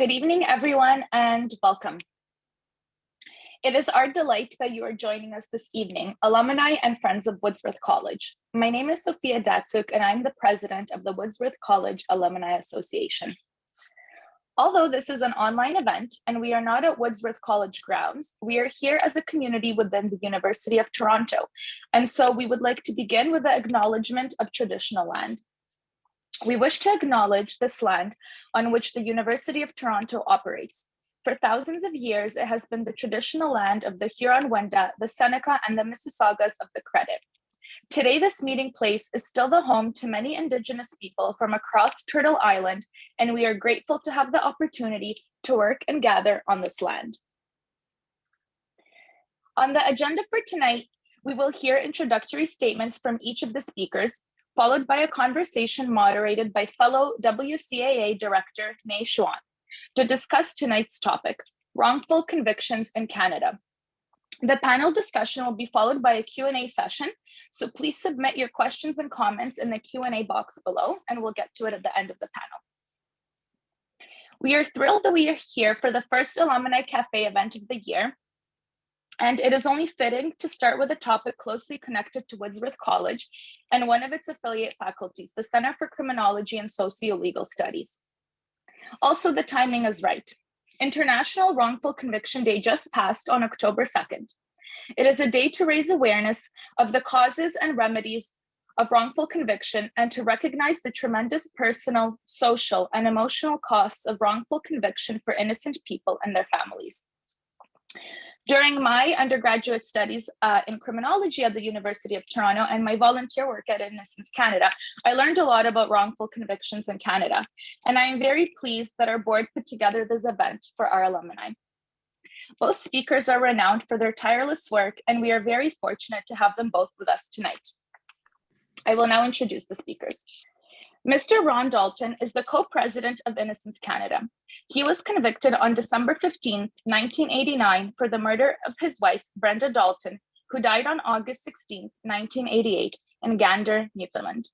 Good evening, everyone, and welcome. It is our delight that you are joining us this evening, alumni and friends of Woodsworth College. My name is Sophia Datsuk, and I'm the president of the Woodsworth College Alumni Association. Although this is an online event and we are not at Woodsworth College grounds, we are here as a community within the University of Toronto. And so we would like to begin with the acknowledgement of traditional land. We wish to acknowledge this land on which the University of Toronto operates. For thousands of years, it has been the traditional land of the Huron-Wendat, the Seneca, and the Mississaugas of the Credit. Today, this meeting place is still the home to many Indigenous people from across Turtle Island, and we are grateful to have the opportunity to work and gather on this land. On the agenda for tonight, we will hear introductory statements from each of the speakers, followed by a conversation moderated by fellow WCAA Director May Chuan to discuss tonight's topic, wrongful convictions in Canada. The panel discussion will be followed by a Q&A session, so please submit your questions and comments in the Q&A box below, and we'll get to it at the end of the panel. We are thrilled that we are here for the first Alumni Cafe event of the year, and it is only fitting to start with a topic closely connected to Woodsworth College and one of its affiliate faculties, the Center for Criminology and Socio-Legal Studies. Also, the timing is right. International Wrongful Conviction Day just passed on October 2nd. It is a day to raise awareness of the causes and remedies of wrongful conviction and to recognize the tremendous personal, social, and emotional costs of wrongful conviction for innocent people and their families. During my undergraduate studies in criminology at the University of Toronto and my volunteer work at Innocence Canada, I learned a lot about wrongful convictions in Canada, and I am very pleased that our board put together this event for our alumni. Both speakers are renowned for their tireless work, and we are very fortunate to have them both with us tonight. I will now introduce the speakers. Mr. Ron Dalton is the co-president of Innocence Canada. He was convicted on December 15, 1989 for the murder of his wife, Brenda Dalton, who died on August 16, 1988 in Gander, Newfoundland.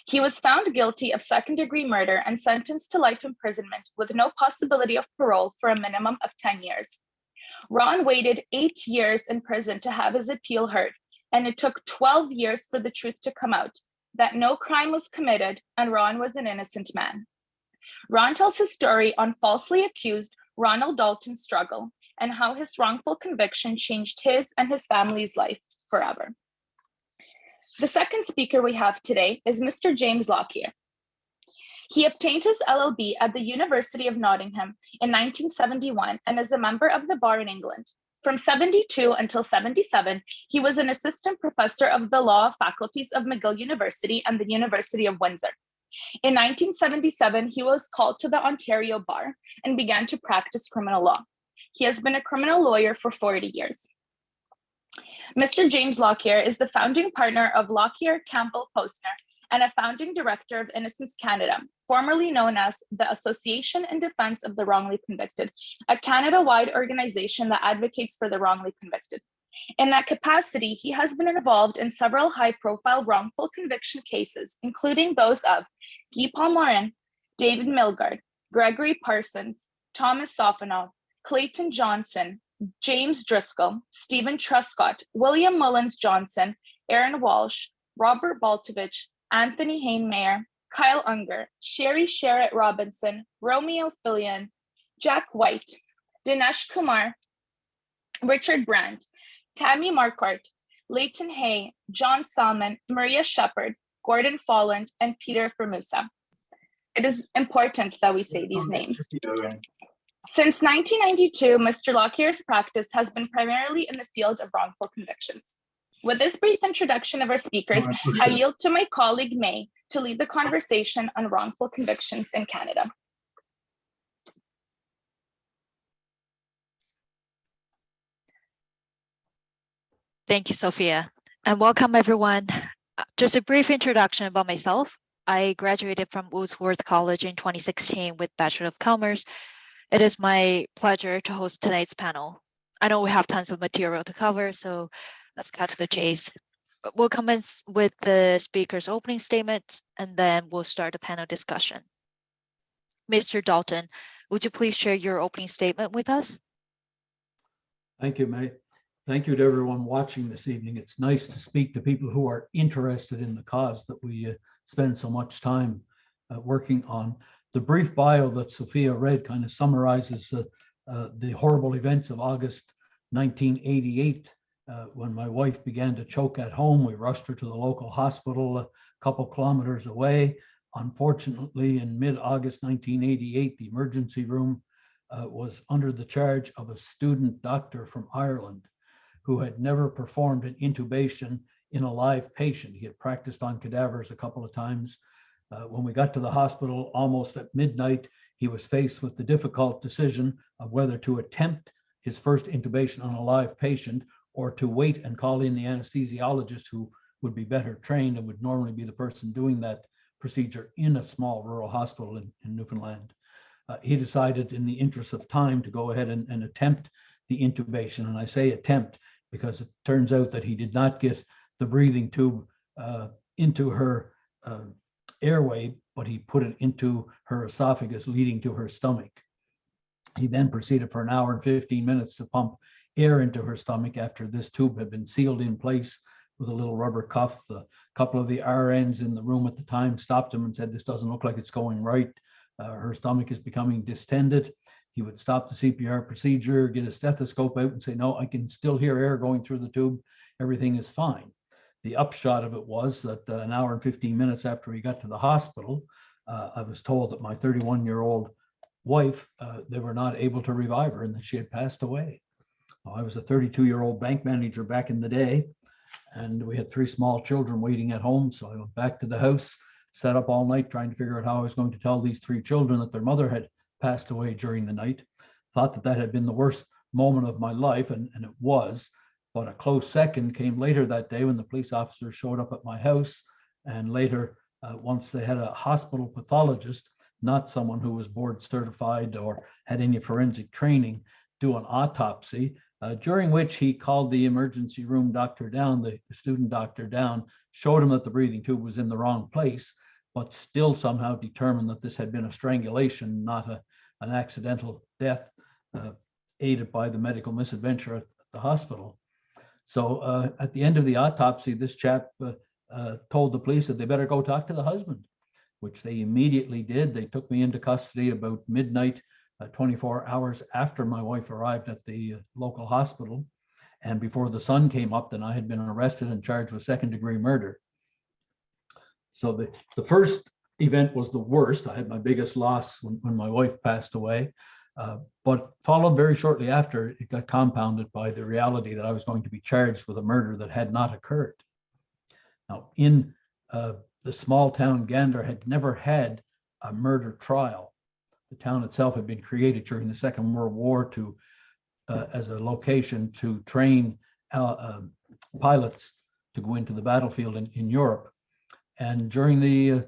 He was found guilty of second-degree murder and sentenced to life imprisonment with no possibility of parole for a minimum of 10 years. Ron waited 8 years in prison to have his appeal heard, and it took 12 years for the truth to come out, that no crime was committed and Ron was an innocent man. Ron tells his story on falsely accused Ronald Dalton's struggle and how his wrongful conviction changed his and his family's life forever. The second speaker we have today is Mr. James Lockyer. He obtained his LLB at the University of Nottingham in 1971 and is a member of the bar in England. From 72 until 77, he was an assistant professor of the law faculties of McGill University and the University of Windsor. In 1977, he was called to the Ontario Bar and began to practice criminal law. He has been a criminal lawyer for 40 years. Mr. James Lockyer is the founding partner of Lockyer Campbell Postner and a founding director of Innocence Canada, formerly known as the Association in Defense of the Wrongly Convicted, a Canada-wide organization that advocates for the wrongly convicted. In that capacity, he has been involved in several high-profile wrongful conviction cases, including those of Guy Palmorin, David Milgaard, Gregory Parsons, Thomas Sofanow, Clayton Johnson, James Driscoll, Stephen Truscott, William Mullins Johnson, Aaron Walsh, Robert Baltovich, Anthony Hainmayer, Kyle Unger, Sherry Sherritt Robinson, Romeo Fillion, Jack White, Dinesh Kumar, Richard Brandt, Tammy Marquardt, Leighton Hay, John Salmon, Maria Shepard, Gordon Folland, and Peter Formusa. It is important that we say these names. Since 1992, Mr. Lockyer's practice has been primarily in the field of wrongful convictions. With this brief introduction of our speakers, I yield to my colleague May to lead the conversation on wrongful convictions in Canada. Thank you, Sophia, and welcome everyone. Just a brief introduction about myself. I graduated from Woodsworth College in 2016 with Bachelor of Commerce. It is my pleasure to host tonight's panel. I know we have tons of material to cover, so let's cut to the chase. We'll commence with the speaker's opening statements, and then we'll start the panel discussion. Mr. Dalton Would you please share your opening statement with us? Thank you, May. Thank you to everyone watching this evening. It's nice to speak to people who are interested in the cause that we spend so much time working on. The brief bio that Sophia read kind of summarizes the horrible events of August 1988, when my wife began to choke at home. We rushed her to the local hospital a couple kilometers away. Unfortunately, in mid-August 1988, the emergency room was under the charge of a student doctor from Ireland who had never performed an intubation in a live patient. He had practiced on cadavers a couple of times. When we got to the hospital almost at midnight, he was faced with the difficult decision of whether to attempt his first intubation on a live patient or to wait and call in the anesthesiologist, who would be better trained and would normally be the person doing that procedure in a small rural hospital in Newfoundland. He decided, in the interest of time, to go ahead and attempt the intubation. And I say attempt because it turns out that he did not get the breathing tube into her airway, but he put it into her esophagus, leading to her stomach. He then proceeded for an hour and 15 minutes to pump air into her stomach after this tube had been sealed in place with a little rubber cuff. A couple of the RNs in the room at the time stopped him and said, "This doesn't look like it's going right. Her stomach is becoming distended." He would stop the CPR procedure, get a stethoscope out and say, "No, I can still hear air going through the tube. Everything is fine." The upshot of it was that an hour and 15 minutes after he got to the hospital, I was told that my 31-year-old wife, they were not able to revive her and that she had passed away. I was a 32-year-old bank manager back in the day, and we had 3 small children waiting at home. So I went back to the house, sat up all night trying to figure out how I was going to tell these 3 children that their mother had passed away during the night. Thought that that had been the worst moment of my life, and it was. But a close second came later that day when the police officers showed up at my house, and later, once they had a hospital pathologist, not someone who was board certified or had any forensic training, do an autopsy, during which he called the emergency room doctor down, the student doctor down, showed him that the breathing tube was in the wrong place, but still somehow determined that this had been a strangulation, not an accidental death, aided by the medical misadventure at the hospital. So at the end of the autopsy, this chap told the police that they better go talk to the husband, which they immediately did. They took me into custody about midnight, 24 hours after my wife arrived at the local hospital. And before the sun came up, then I had been arrested and charged with second-degree murder. So the first event was the worst. I had my biggest loss when my wife passed away, but followed very shortly after, it got compounded by the reality that I was going to be charged with a murder that had not occurred. Now, in the small town Gander had never had a murder trial. The town itself had been created during the Second World War as a location to train pilots to go into the battlefield in Europe. And during the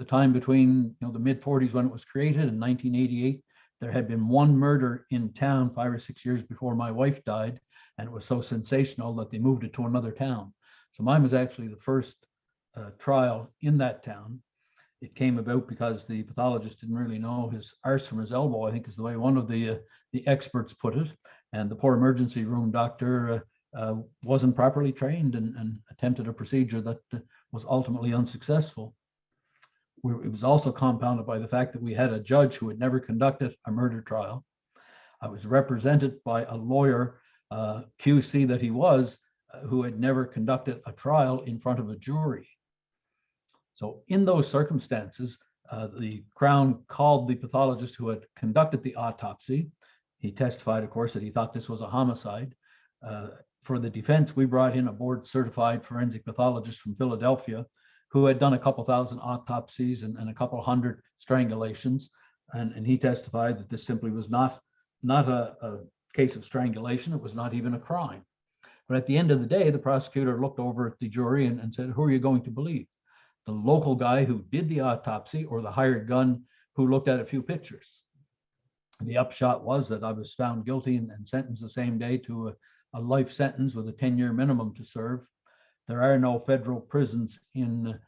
time between the mid-40s when it was created and 1988, there had been one murder in town 5 or 6 years before my wife died, and it was so sensational that they moved it to another town. So mine was actually the first trial in that town. It came about because the pathologist didn't really know his arse from his elbow, I think is the way one of the experts put it. And the poor emergency room doctor wasn't properly trained and attempted a procedure that was ultimately unsuccessful. It was also compounded by the fact that we had a judge who had never conducted a murder trial. I was represented by a lawyer, QC that he was, who had never conducted a trial in front of a jury. So in those circumstances, the Crown called the pathologist who had conducted the autopsy. He testified, of course, that he thought this was a homicide. For the defense, we brought in a board certified forensic pathologist from Philadelphia who had done a couple thousand autopsies and a couple hundred strangulations. And he testified that this simply was not a case of strangulation. It was not even a crime. But at the end of the day, the prosecutor looked over at the jury and said, "Who are you going to believe? The local guy who did the autopsy or the hired gun who looked at a few pictures?" The upshot was that I was found guilty and sentenced the same day to a life sentence with a 10-year minimum to serve. There are no federal prisons in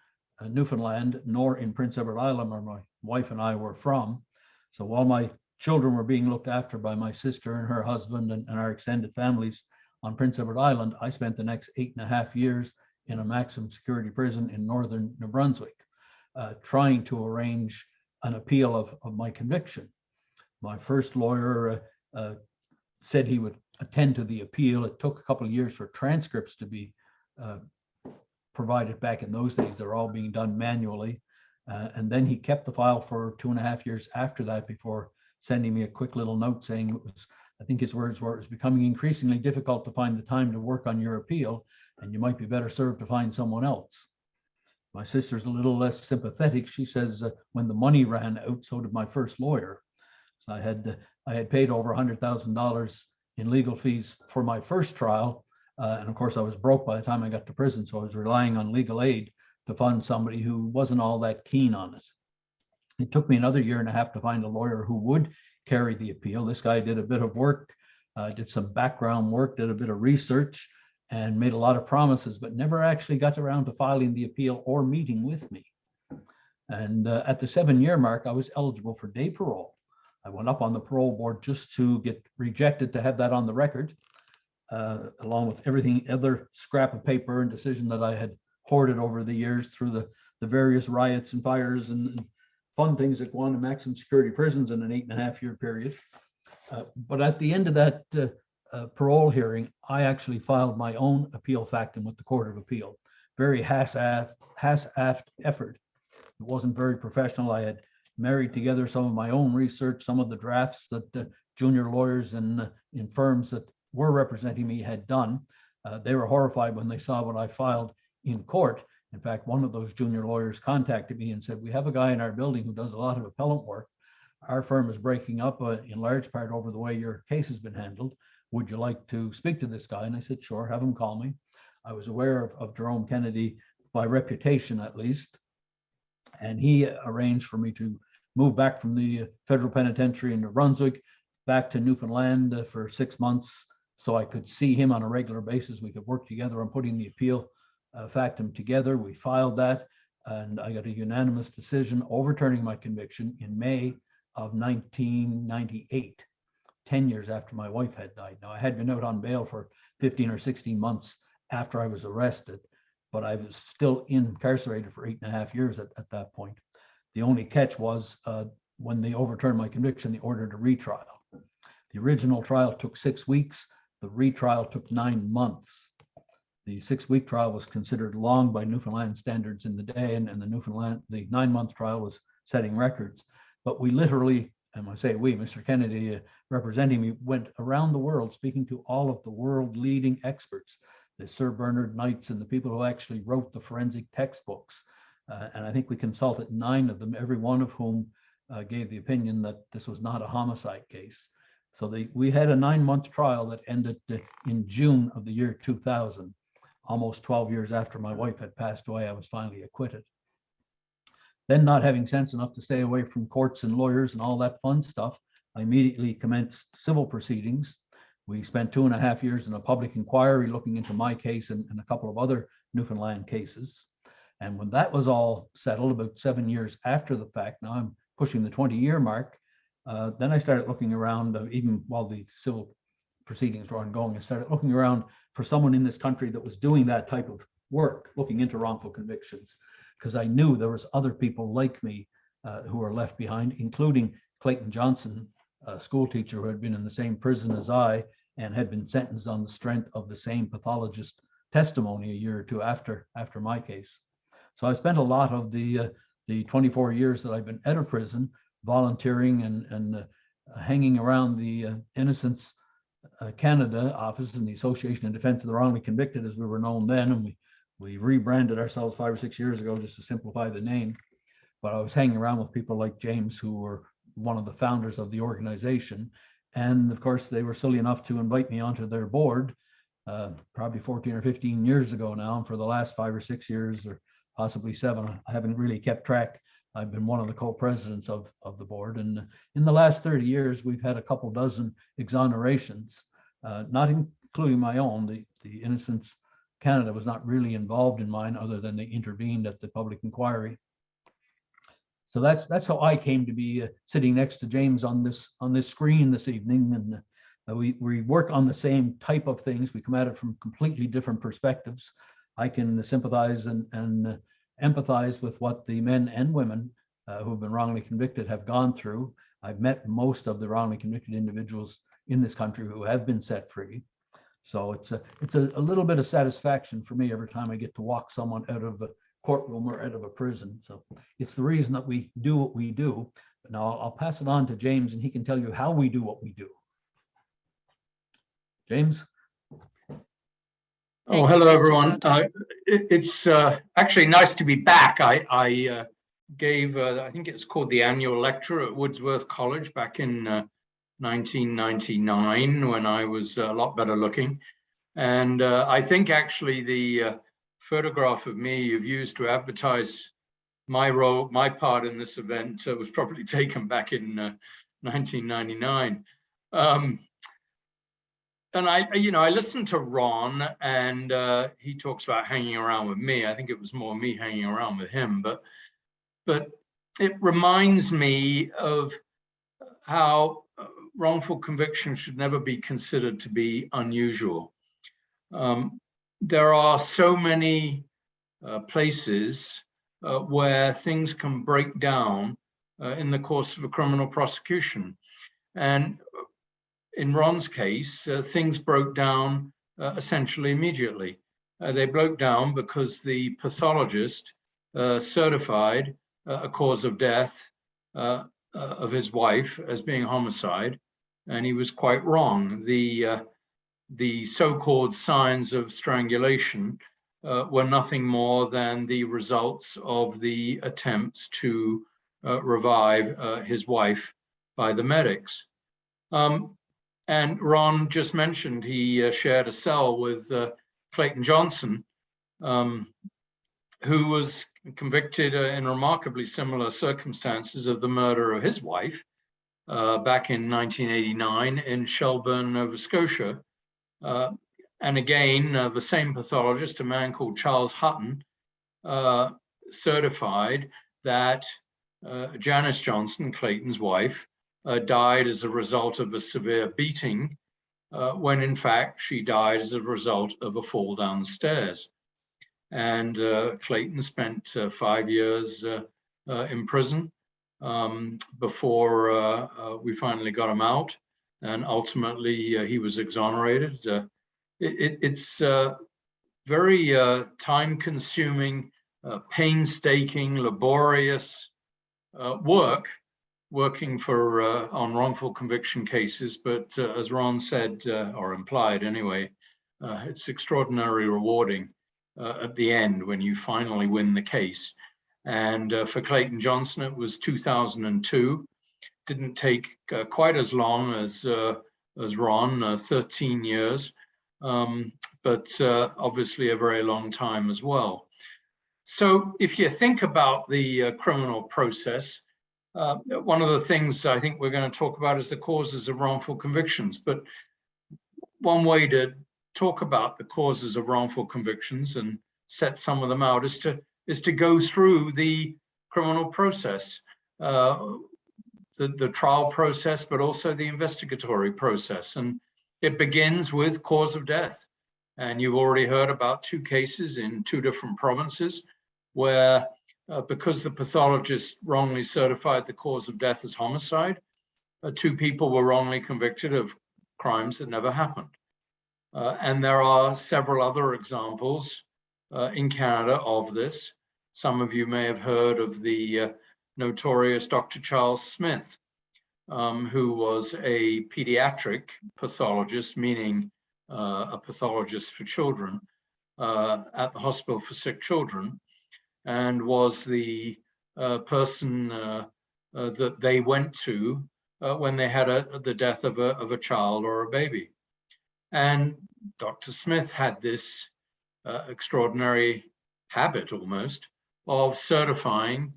Newfoundland nor in Prince Edward Island, where my wife and I were from. So while my children were being looked after by my sister and her husband and our extended families on Prince Edward Island, I spent the next 8.5 years in a maximum security prison in northern New Brunswick, trying to arrange an appeal of my conviction. My first lawyer said he would attend to the appeal. It took a couple of years for transcripts to be provided. Back in those days, they're all being done manually. And then he kept the file for 2.5 years after that before sending me a quick little note saying it was, I think his words were, it was becoming increasingly difficult to find the time to work on your appeal, and you might be better served to find someone else. My sister's a little less sympathetic. She says when the money ran out, so did my first lawyer. So I had paid over $100,000 in legal fees for my first trial. And of course, I was broke by the time I got to prison. So I was relying on legal aid to fund somebody who wasn't all that keen on it. It took me another 1.5 years to find a lawyer who would carry the appeal. This guy did a bit of work, did some background work, did a bit of research, and made a lot of promises, but never actually got around to filing the appeal or meeting with me. And at the 7-year mark, I was eligible for day parole. I went up on the parole board just to get rejected, to have that on the record, along with everything, other scrap of paper and decision that I had hoarded over the years through the various riots and fires and fun things that go on in maximum security prisons in an 8.5-year period. But at the end of that parole hearing, I actually filed my own appeal factum with the Court of Appeal. Very half-assed effort. It wasn't very professional. I had married together some of my own research, some of the drafts that the junior lawyers in firms that were representing me had done. They were horrified when they saw what I filed in court. In fact, one of those junior lawyers contacted me and said, we have a guy in our building who does a lot of appellant work. Our firm is breaking up in large part over the way your case has been handled. Would you like to speak to this guy? And I said, sure, have him call me. I was aware of Jerome Kennedy by reputation, at least. And he arranged for me to move back from the federal penitentiary in New Brunswick back to Newfoundland for 6 months so I could see him on a regular basis. We could work together on putting the appeal factum together. We filed that, and I got a unanimous decision overturning my conviction in May of 1998, 10 years after my wife had died. Now, I had been out on bail for 15 or 16 months after I was arrested, but I was still incarcerated for 8.5 years at that point. The only catch was when they overturned my conviction, they ordered a retrial. The original trial took 6 weeks. The retrial took 9 months. The 6-week trial was considered long by Newfoundland standards in the day, and the 9-month trial was setting records. But we literally, and I say we, Mr. Kennedy representing me, went around the world speaking to all of the world leading experts, the Sir Bernard Knights and the people who actually wrote the forensic textbooks. And I think we consulted 9 of them, every one of whom gave the opinion that this was not a homicide case. So we had a 9-month trial that ended in June of the year 2000. Almost 12 years after my wife had passed away, I was finally acquitted. Then, not having sense enough to stay away from courts and lawyers and all that fun stuff, I immediately commenced civil proceedings. We spent 2.5 years in a public inquiry looking into my case and a couple of other Newfoundland cases. And when that was all settled, about 7 years after the fact, now I'm pushing the 20-year mark, then I started looking around, even while the civil proceedings were ongoing, I started looking around for someone in this country that was doing that type of work, looking into wrongful convictions, because I knew there was other people like me who were left behind, including Clayton Johnson, a school teacher who had been in the same prison as I and had been sentenced on the strength of the same pathologist testimony a year or two after my case. So I spent a lot of the 24 years that I've been out of prison volunteering and hanging around the Innocence Canada office in the Association in Defense of the Wrongly Convicted, as we were known then, and we rebranded ourselves 5 or 6 years ago just to simplify the name. But I was hanging around with people like James, who were one of the founders of the organization, and of course they were silly enough to invite me onto their board probably 14 or 15 years ago now, and for the last 5 or 6 years, or possibly 7, I haven't really kept track. I've been one of the co-presidents of the board, and in the last 30 years, we've had a couple dozen exonerations, not including my own. The Innocence Canada was not really involved in mine, other than they intervened at the public inquiry. So that's how I came to be sitting next to James on this screen this evening, and we work on the same type of things. We come at it from completely different perspectives. I can sympathize and empathize with what the men and women who have been wrongly convicted have gone through. I've met most of the wrongly convicted individuals in this country who have been set free. So it's a little bit of satisfaction for me every time I get to walk someone out of a courtroom or out of a prison. So it's the reason that we do what we do. But now I'll pass it on to James, and he can tell you how we do what we do. James? Oh, hello, everyone. It's actually nice to be back. I gave, I think it's called the annual lecture at Woodsworth College back in 1999 when I was a lot better looking. And I think actually the photograph of me you've used to advertise my role, my part in this event was probably taken back in 1999. And I listened to Ron, and he talks about hanging around with me. I think it was more me hanging around with him, but it reminds me of how wrongful conviction should never be considered to be unusual. There are so many places where things can break down in the course of a criminal prosecution. And in Ron's case, things broke down essentially immediately. They broke down because the pathologist certified a cause of death of his wife as being homicide, and he was quite wrong. The so-called signs of strangulation were nothing more than the results of the attempts to revive his wife by the medics. And Ron just mentioned he shared a cell with Clayton Johnson, who was convicted in remarkably similar circumstances of the murder of his wife back in 1989 in Shelburne, Nova Scotia. And again, the same pathologist, a man called Charles Hutton, certified that Janice Johnson, Clayton's wife, died as a result of a severe beating, when in fact she died as a result of a fall down the stairs. And Clayton spent 5 years in prison before we finally got him out, and ultimately he was exonerated. It's very time-consuming, painstaking, laborious working for on wrongful conviction cases, but as Ron said, or implied anyway, it's extraordinarily rewarding at the end when you finally win the case. And for Clayton Johnson, it was 2002. Didn't take quite as long as Ron, 13 years, but obviously a very long time as well. So if you think about the criminal process, one of the things I think we're going to talk about is the causes of wrongful convictions. But one way to talk about the causes of wrongful convictions and set some of them out is to go through the criminal process, the trial process, but also the investigatory process. And it begins with cause of death. And you've already heard about 2 cases in 2 different provinces where because the pathologist wrongly certified the cause of death as homicide, 2 people were wrongly convicted of crimes that never happened. And there are several other examples in Canada of this. Some of you may have heard of the notorious Dr. Charles Smith, who was a pediatric pathologist, meaning a pathologist for children at the Hospital for Sick Children, and was the person that they went to when they had the death of a child or a baby. And Dr. Smith had this extraordinary habit almost of certifying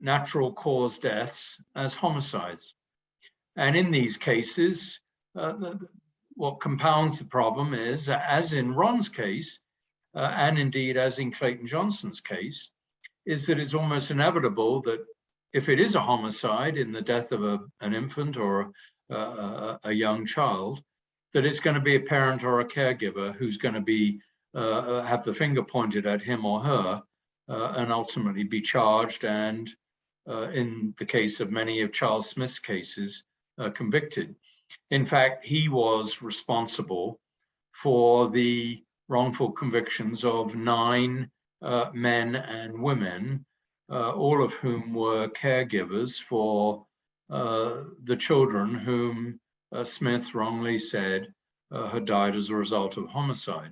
natural cause deaths as homicides. And in these cases, what compounds the problem is, as in Ron's case, and indeed as in Clayton Johnson's case, is that it's almost inevitable that if it is a homicide in the death of an infant or a young child, that it's going to be a parent or a caregiver who's going to be have the finger pointed at him or her and ultimately be charged and, in the case of many of Charles Smith's cases, convicted. In fact, he was responsible for the wrongful convictions of 9 men and women, all of whom were caregivers for the children whom Smith wrongly said had died as a result of homicide.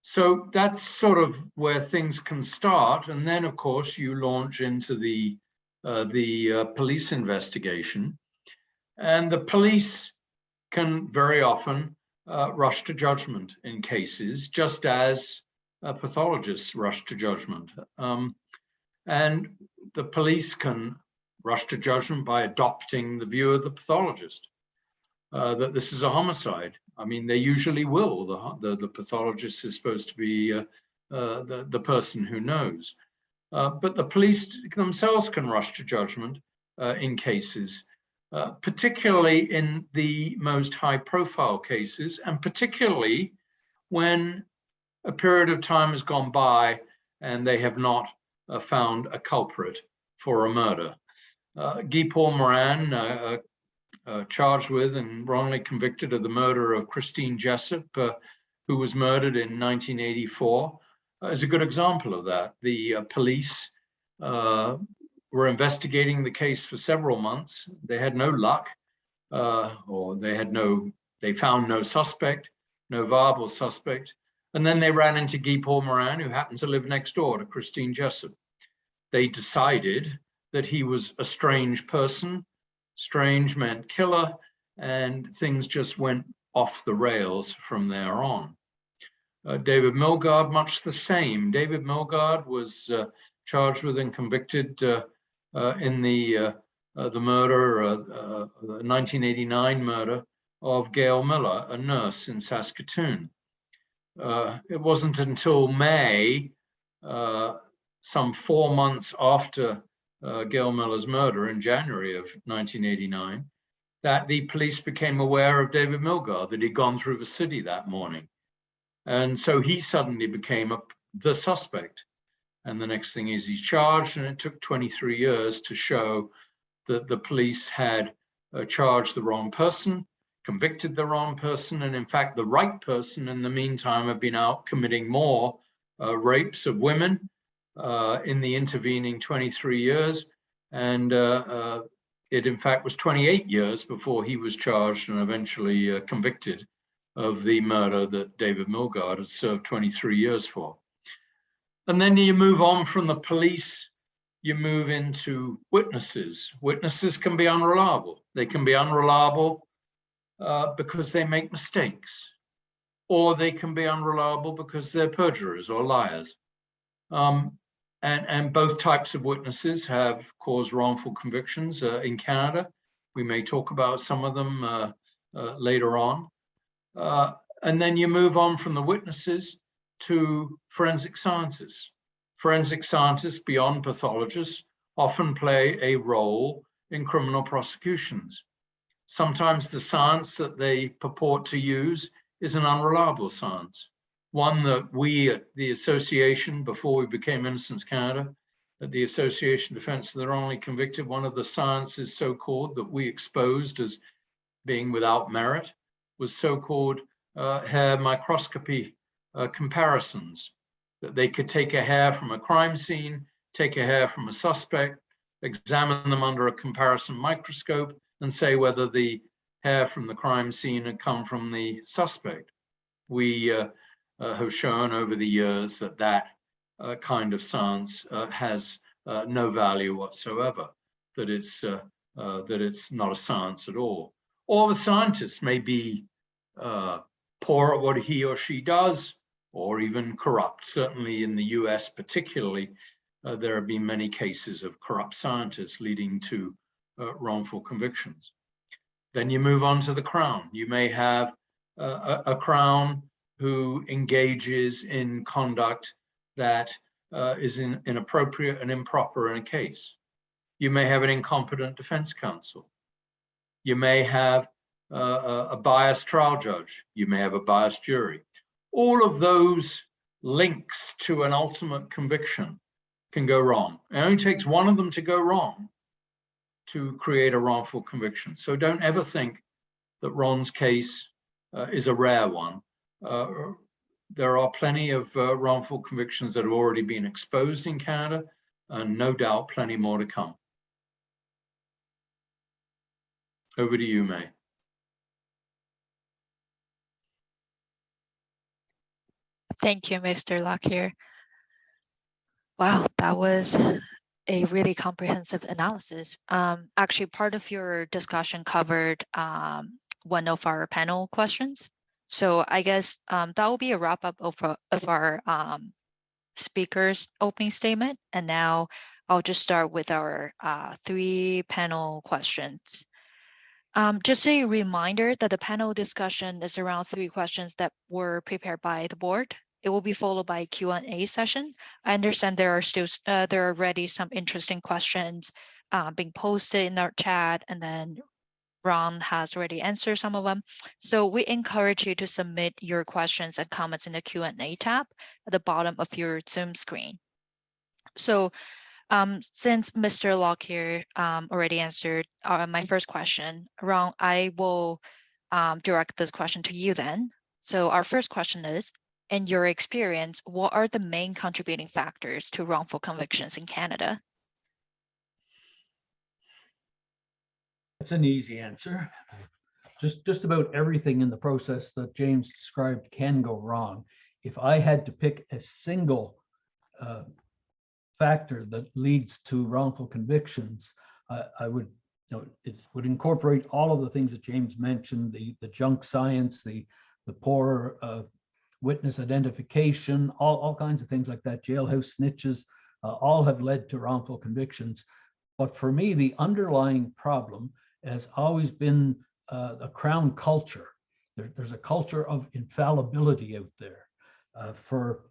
So that's sort of where things can start. And then, of course, you launch into the police investigation. And the police can very often rush to judgment in cases, just as pathologists rush to judgment. And the police can rush to judgment by adopting the view of the pathologist that this is a homicide. I mean, they usually will. The pathologist is supposed to be the person who knows. But the police themselves can rush to judgment in cases, particularly in the most high-profile cases, and particularly when a period of time has gone by and they have not found a culprit for a murder. Guy Paul Moran, charged with and wrongly convicted of the murder of Christine Jessup, who was murdered in 1984, is a good example of that. The police were investigating the case for several months. They had no luck, or they found no suspect, no viable suspect. And then they ran into Guy Paul Moran, who happened to live next door to Christine Jessup. They decided that he was a strange person. Strange meant killer, and things just went off the rails from there on. David Milgaard, much the same. David Milgaard was charged with and convicted in the murder, the 1989 murder of Gail Miller, a nurse in Saskatoon. It wasn't until May, some 4 months after Gail Miller's murder in January of 1989, that the police became aware of David Milgaard, that he'd gone through the city that morning. And so he suddenly became the suspect. And the next thing is he's charged, and it took 23 years to show that the police had charged the wrong person, convicted the wrong person, and in fact, the right person in the meantime had been out committing more rapes of women in the intervening 23 years. And it in fact was 28 years before he was charged and eventually convicted of the murder that David Milgaard had served 23 years for. And then you move on from the police, you move into witnesses. Witnesses can be unreliable. They can be unreliable because they make mistakes, or they can be unreliable because they're perjurers or liars. And both types of witnesses have caused wrongful convictions in Canada. We may talk about some of them later on. And then you move on from the witnesses to forensic scientists. Forensic scientists, beyond pathologists, often play a role in criminal prosecutions. Sometimes the science that they purport to use is an unreliable science. One that we at the association, before we became Innocence Canada, at the Association Defense of the Wrongly Convicted, one of the sciences so-called that we exposed as being without merit was so-called hair microscopy comparisons, that they could take a hair from a crime scene, take a hair from a suspect, examine them under a comparison microscope, and say whether the hair from the crime scene had come from the suspect. We have shown over the years that that kind of science has no value whatsoever, that it's not a science at all. Or the scientist may be poor at what he or she does, or even corrupt. Certainly in the US particularly, there have been many cases of corrupt scientists leading to wrongful convictions. Then you move on to the Crown. You may have a Crown who engages in conduct that is inappropriate and improper in a case. You may have an incompetent defense counsel. You may have a biased trial judge. You may have a biased jury. All of those links to an ultimate conviction can go wrong. It only takes one of them to go wrong to create a wrongful conviction. So don't ever think that Ron's case is a rare one. There are plenty of wrongful convictions that have already been exposed in Canada, and no doubt plenty more to come. Over to you, May. Thank you, Mr. Lockyer. Wow, that was a really comprehensive analysis. Actually, part of your discussion covered one of our panel questions. So I guess that will be a wrap up of our speakers' opening statement. And now I'll just start with our 3 panel questions. Just a reminder that the panel discussion is around 3 questions that were prepared by the board. It will be followed by a Q&A session. I understand there are already some interesting questions being posted in our chat, and then Ron has already answered some of them. So we encourage you to submit your questions and comments in the Q&A tab at the bottom of your Zoom screen. So since Mr. Lockyer already answered my first question, Ron, I will direct this question to you then. So our first question is, in your experience, what are the main contributing factors to wrongful convictions in Canada? That's an easy answer. Just about everything in the process that James described can go wrong. If I had to pick a single factor that leads to wrongful convictions, I would, it would incorporate all of the things that James mentioned: the junk science, the poor witness identification, all kinds of things like that, jailhouse snitches, all have led to wrongful convictions. But for me, the underlying problem has always been a Crown culture. There's a culture of infallibility out there. For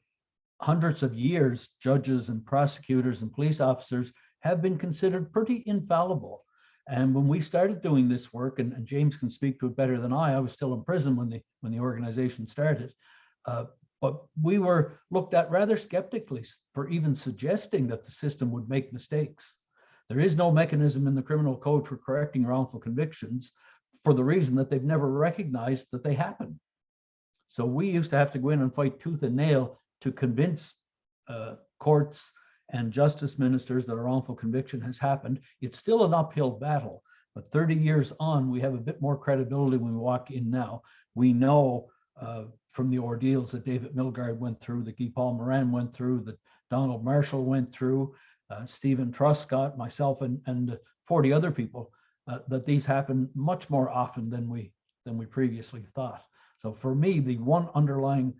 hundreds of years, judges and prosecutors and police officers have been considered pretty infallible. And when we started doing this work, and James can speak to it better than I was still in prison when the organization started, but we were looked at rather skeptically for even suggesting that the system would make mistakes. There is no mechanism in the criminal code for correcting wrongful convictions, for the reason that they've never recognized that they happen. So we used to have to go in and fight tooth and nail to convince courts and justice ministers that a wrongful conviction has happened. It's still an uphill battle, but 30 years on, we have a bit more credibility when we walk in now. We know from the ordeals that David Milgaard went through, that Guy Paul Morin went through, that Donald Marshall went through, Stephen Truscott, myself, and 40 other people, that these happen much more often than we previously thought. So for me, the one underlying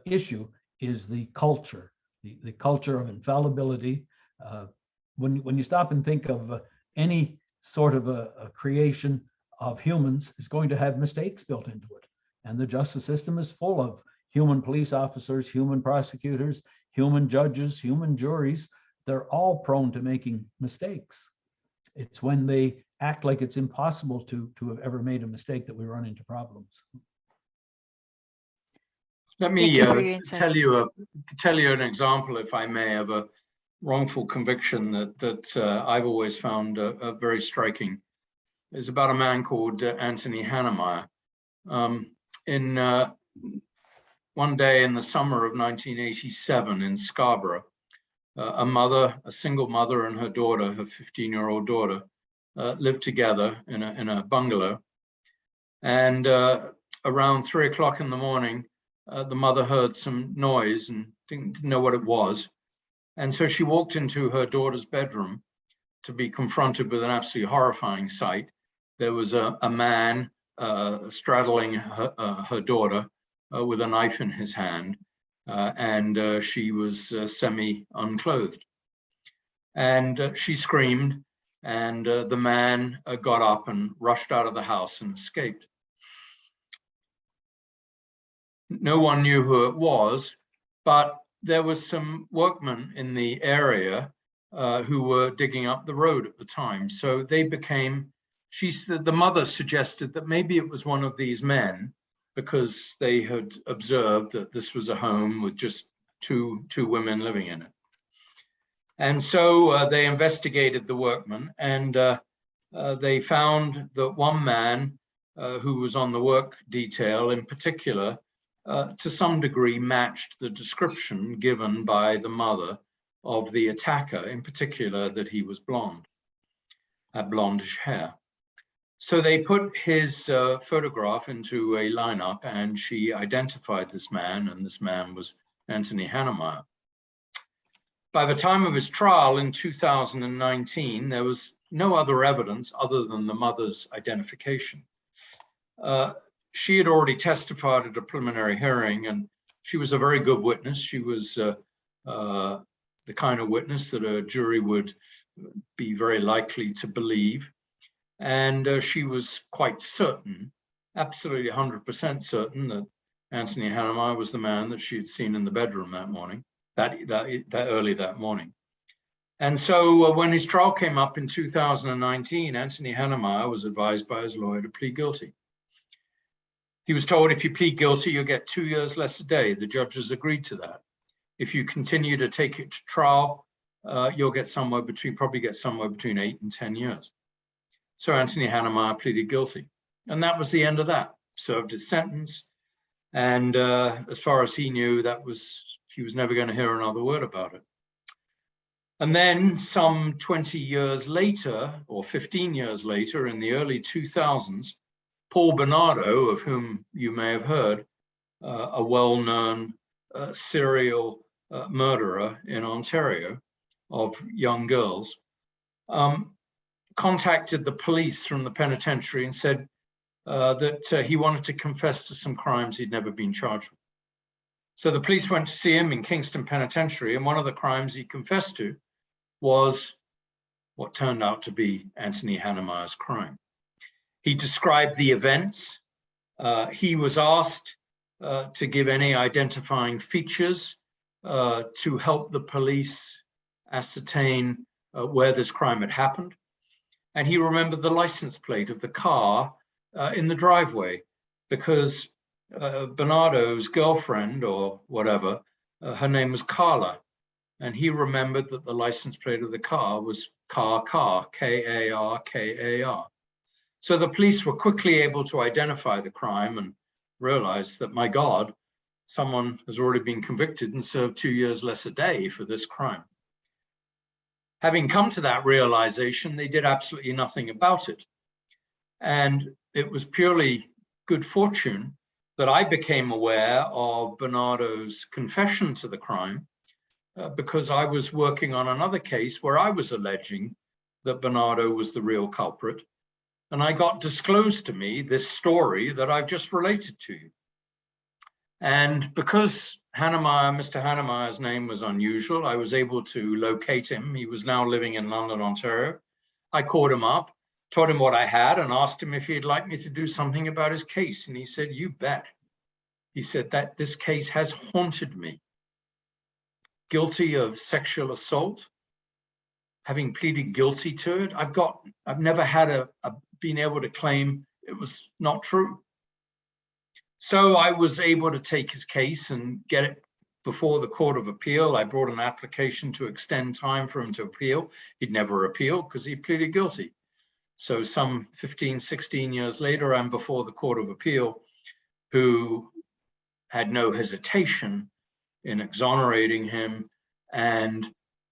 issue is the culture, the culture of infallibility. When you stop and think of any sort of a creation of humans is going to have mistakes built into it. And the justice system is full of human police officers, human prosecutors, human judges, human juries. They're all prone to making mistakes. It's when they act like it's impossible to have ever made a mistake that we run into problems. Let me tell you an example, if I may, of a wrongful conviction that I've always found very striking. It's about a man called Anthony Hannemeyer. One day in the summer of 1987 in Scarborough, a single mother and her daughter, her 15-year-old daughter, lived together in a bungalow. And around 3 o'clock in the morning, the mother heard some noise and didn't know what it was. And so she walked into her daughter's bedroom to be confronted with an absolutely horrifying sight. There was a man straddling her daughter with a knife in his hand, and she was semi-unclothed. And she screamed, and the man got up and rushed out of the house and escaped. No one knew who it was, but there was some workmen in the area who were digging up the road at the time. So they became, the mother suggested that maybe it was one of these men, because they had observed that this was a home with just two women living in it. And so they investigated the workmen, and they found that one man who was on the work detail in particular, to some degree matched the description given by the mother of the attacker, in particular that he was blonde, had blondish hair. So they put his photograph into a lineup, and she identified this man, and this man was Anthony Hannemeyer. By the time of his trial in 2019, there was no other evidence other than the mother's identification. She had already testified at a preliminary hearing, and she was a very good witness. She was the kind of witness that a jury would be very likely to believe. And she was quite certain, absolutely 100% certain, that Anthony Hannemeyer was the man that she had seen in the bedroom that morning, that early that morning. And so when his trial came up in 2019, Anthony Hannemeyer was advised by his lawyer to plead guilty. He was told, if you plead guilty, you'll get 2 years less a day. The judges agreed to that. If you continue to take it to trial, you'll get probably get somewhere between 8 and 10 years. So Anthony Hannemeyer pleaded guilty. And that was the end of that. Served his sentence. And as far as he knew, he was never going to hear another word about it. And then some 20 years later, or 15 years later, in the early 2000s, Paul Bernardo, of whom you may have heard, a well-known serial murderer in Ontario of young girls, contacted the police from the penitentiary and said that he wanted to confess to some crimes he'd never been charged with. So the police went to see him in Kingston Penitentiary, and one of the crimes he confessed to was what turned out to be Anthony Hannemeyer's crime. He described the events. He was asked to give any identifying features to help the police ascertain where this crime had happened. And he remembered the license plate of the car in the driveway, because Bernardo's girlfriend or whatever, her name was Carla. And he remembered that the license plate of the car was car, K-A-R-K-A-R. So the police were quickly able to identify the crime and realized that, my God, someone has already been convicted and served 2 years less a day for this crime. Having come to that realization, they did absolutely nothing about it. And it was purely good fortune that I became aware of Bernardo's confession to the crime, because I was working on another case where I was alleging that Bernardo was the real culprit. And I got disclosed to me this story that I've just related to you. And because Mr. Hannemeyer's name was unusual, I was able to locate him. He was now living in London, Ontario. I called him up, told him what I had, and asked him if he'd like me to do something about his case. And he said, you bet. He said that this case has haunted me. Guilty of sexual assault, having pleaded guilty to it, I've never had been able to claim it was not true. So I was able to take his case and get it before the Court of Appeal. I brought an application to extend time for him to appeal. He'd never appealed because he pleaded guilty. So some 15, 16 years later, I'm before the Court of Appeal, who had no hesitation in exonerating him and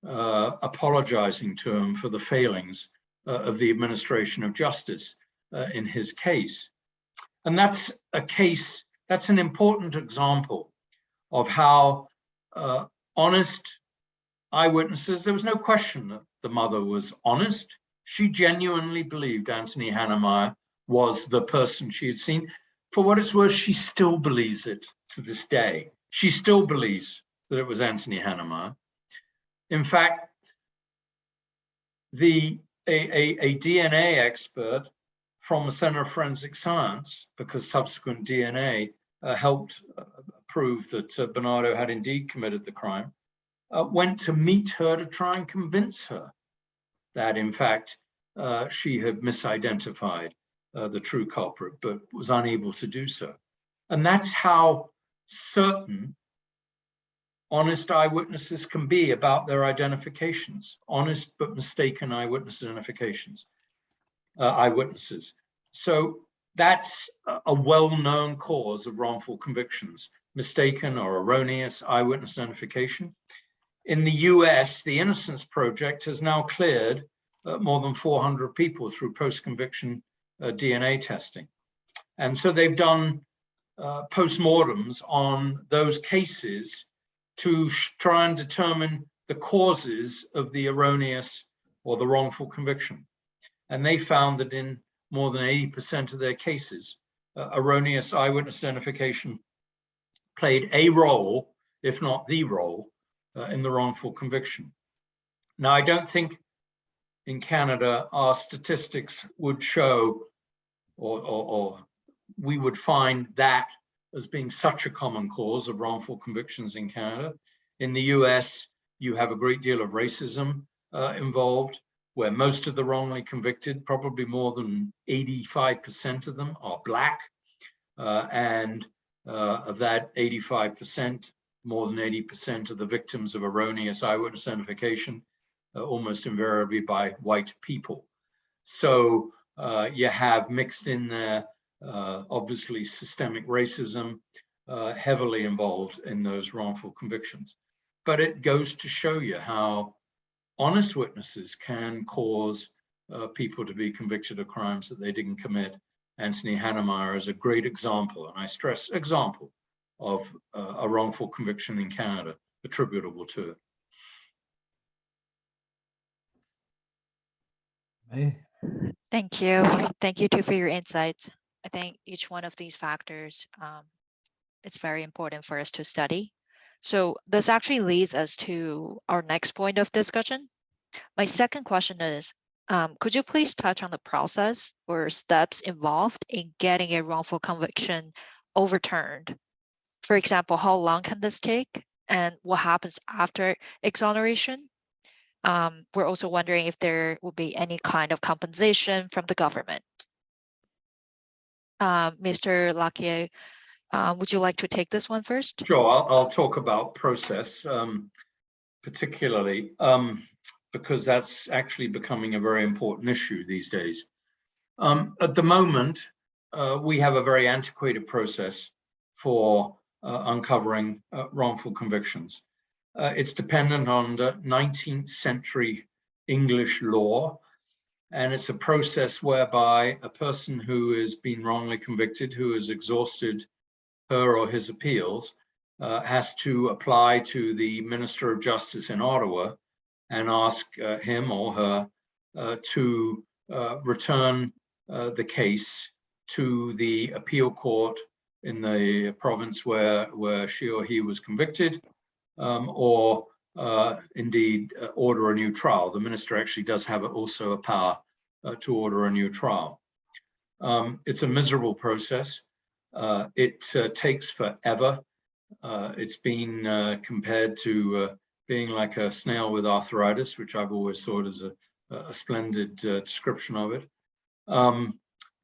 apologizing to him for the failings of the administration of justice in his case. And that's an important example of how honest eyewitnesses, there was no question that the mother was honest. She genuinely believed Anthony Hannemeyer was the person she had seen. For what it's worth, she still believes it to this day. She still believes that it was Anthony Hannemeyer. In fact, a DNA expert from the Center of Forensic Science, because subsequent DNA helped prove that Bernardo had indeed committed the crime, went to meet her to try and convince her that, in fact, she had misidentified the true culprit, but was unable to do so. And that's how certain honest eyewitnesses can be about their identifications, honest but mistaken eyewitness identifications, eyewitnesses. So that's a well-known cause of wrongful convictions, mistaken or erroneous eyewitness identification. In the US, the Innocence Project has now cleared more than 400 people through post-conviction DNA testing. And so they've done postmortems on those cases to try and determine the causes of the erroneous or the wrongful conviction. And they found that in more than 80% of their cases, erroneous eyewitness identification played a role, if not the role, in the wrongful conviction. Now, I don't think in Canada our statistics would show, or we would find that as being such a common cause of wrongful convictions in Canada. In the US, you have a great deal of racism involved, where most of the wrongly convicted, probably more than 85% of them, are Black. And of that 85%, more than 80% of the victims of erroneous eyewitness identification, almost invariably by white people. So you have mixed in there, obviously, systemic racism, heavily involved in those wrongful convictions. But it goes to show you how honest witnesses can cause people to be convicted of crimes that they didn't commit. Anthony Hannemeyer is a great example, and I stress example, of a wrongful conviction in Canada attributable to it. May? Thank you. Thank you too for your insights. I think each one of these factors, it's very important for us to study. So this actually leads us to our next point of discussion. My second question is, could you please touch on the process or steps involved in getting a wrongful conviction overturned? For example, how long can this take and what happens after exoneration? We're also wondering if there will be any kind of compensation from the government. Mr. Lockyer, would you like to take this one first? Sure, I'll talk about process, particularly because that's actually becoming a very important issue these days. At the moment, we have a very antiquated process for uncovering wrongful convictions. It's dependent on the 19th century English law, and it's a process whereby a person who has been wrongly convicted, who has exhausted her or his appeals, has to apply to the Minister of Justice in Ottawa and ask him or her to return the case to the appeal court in the province where she or he was convicted, or indeed order a new trial. The minister actually does have also a power to order a new trial. It's a miserable process. It takes forever. It's been compared to being like a snail with arthritis, which I've always thought is a splendid description of it.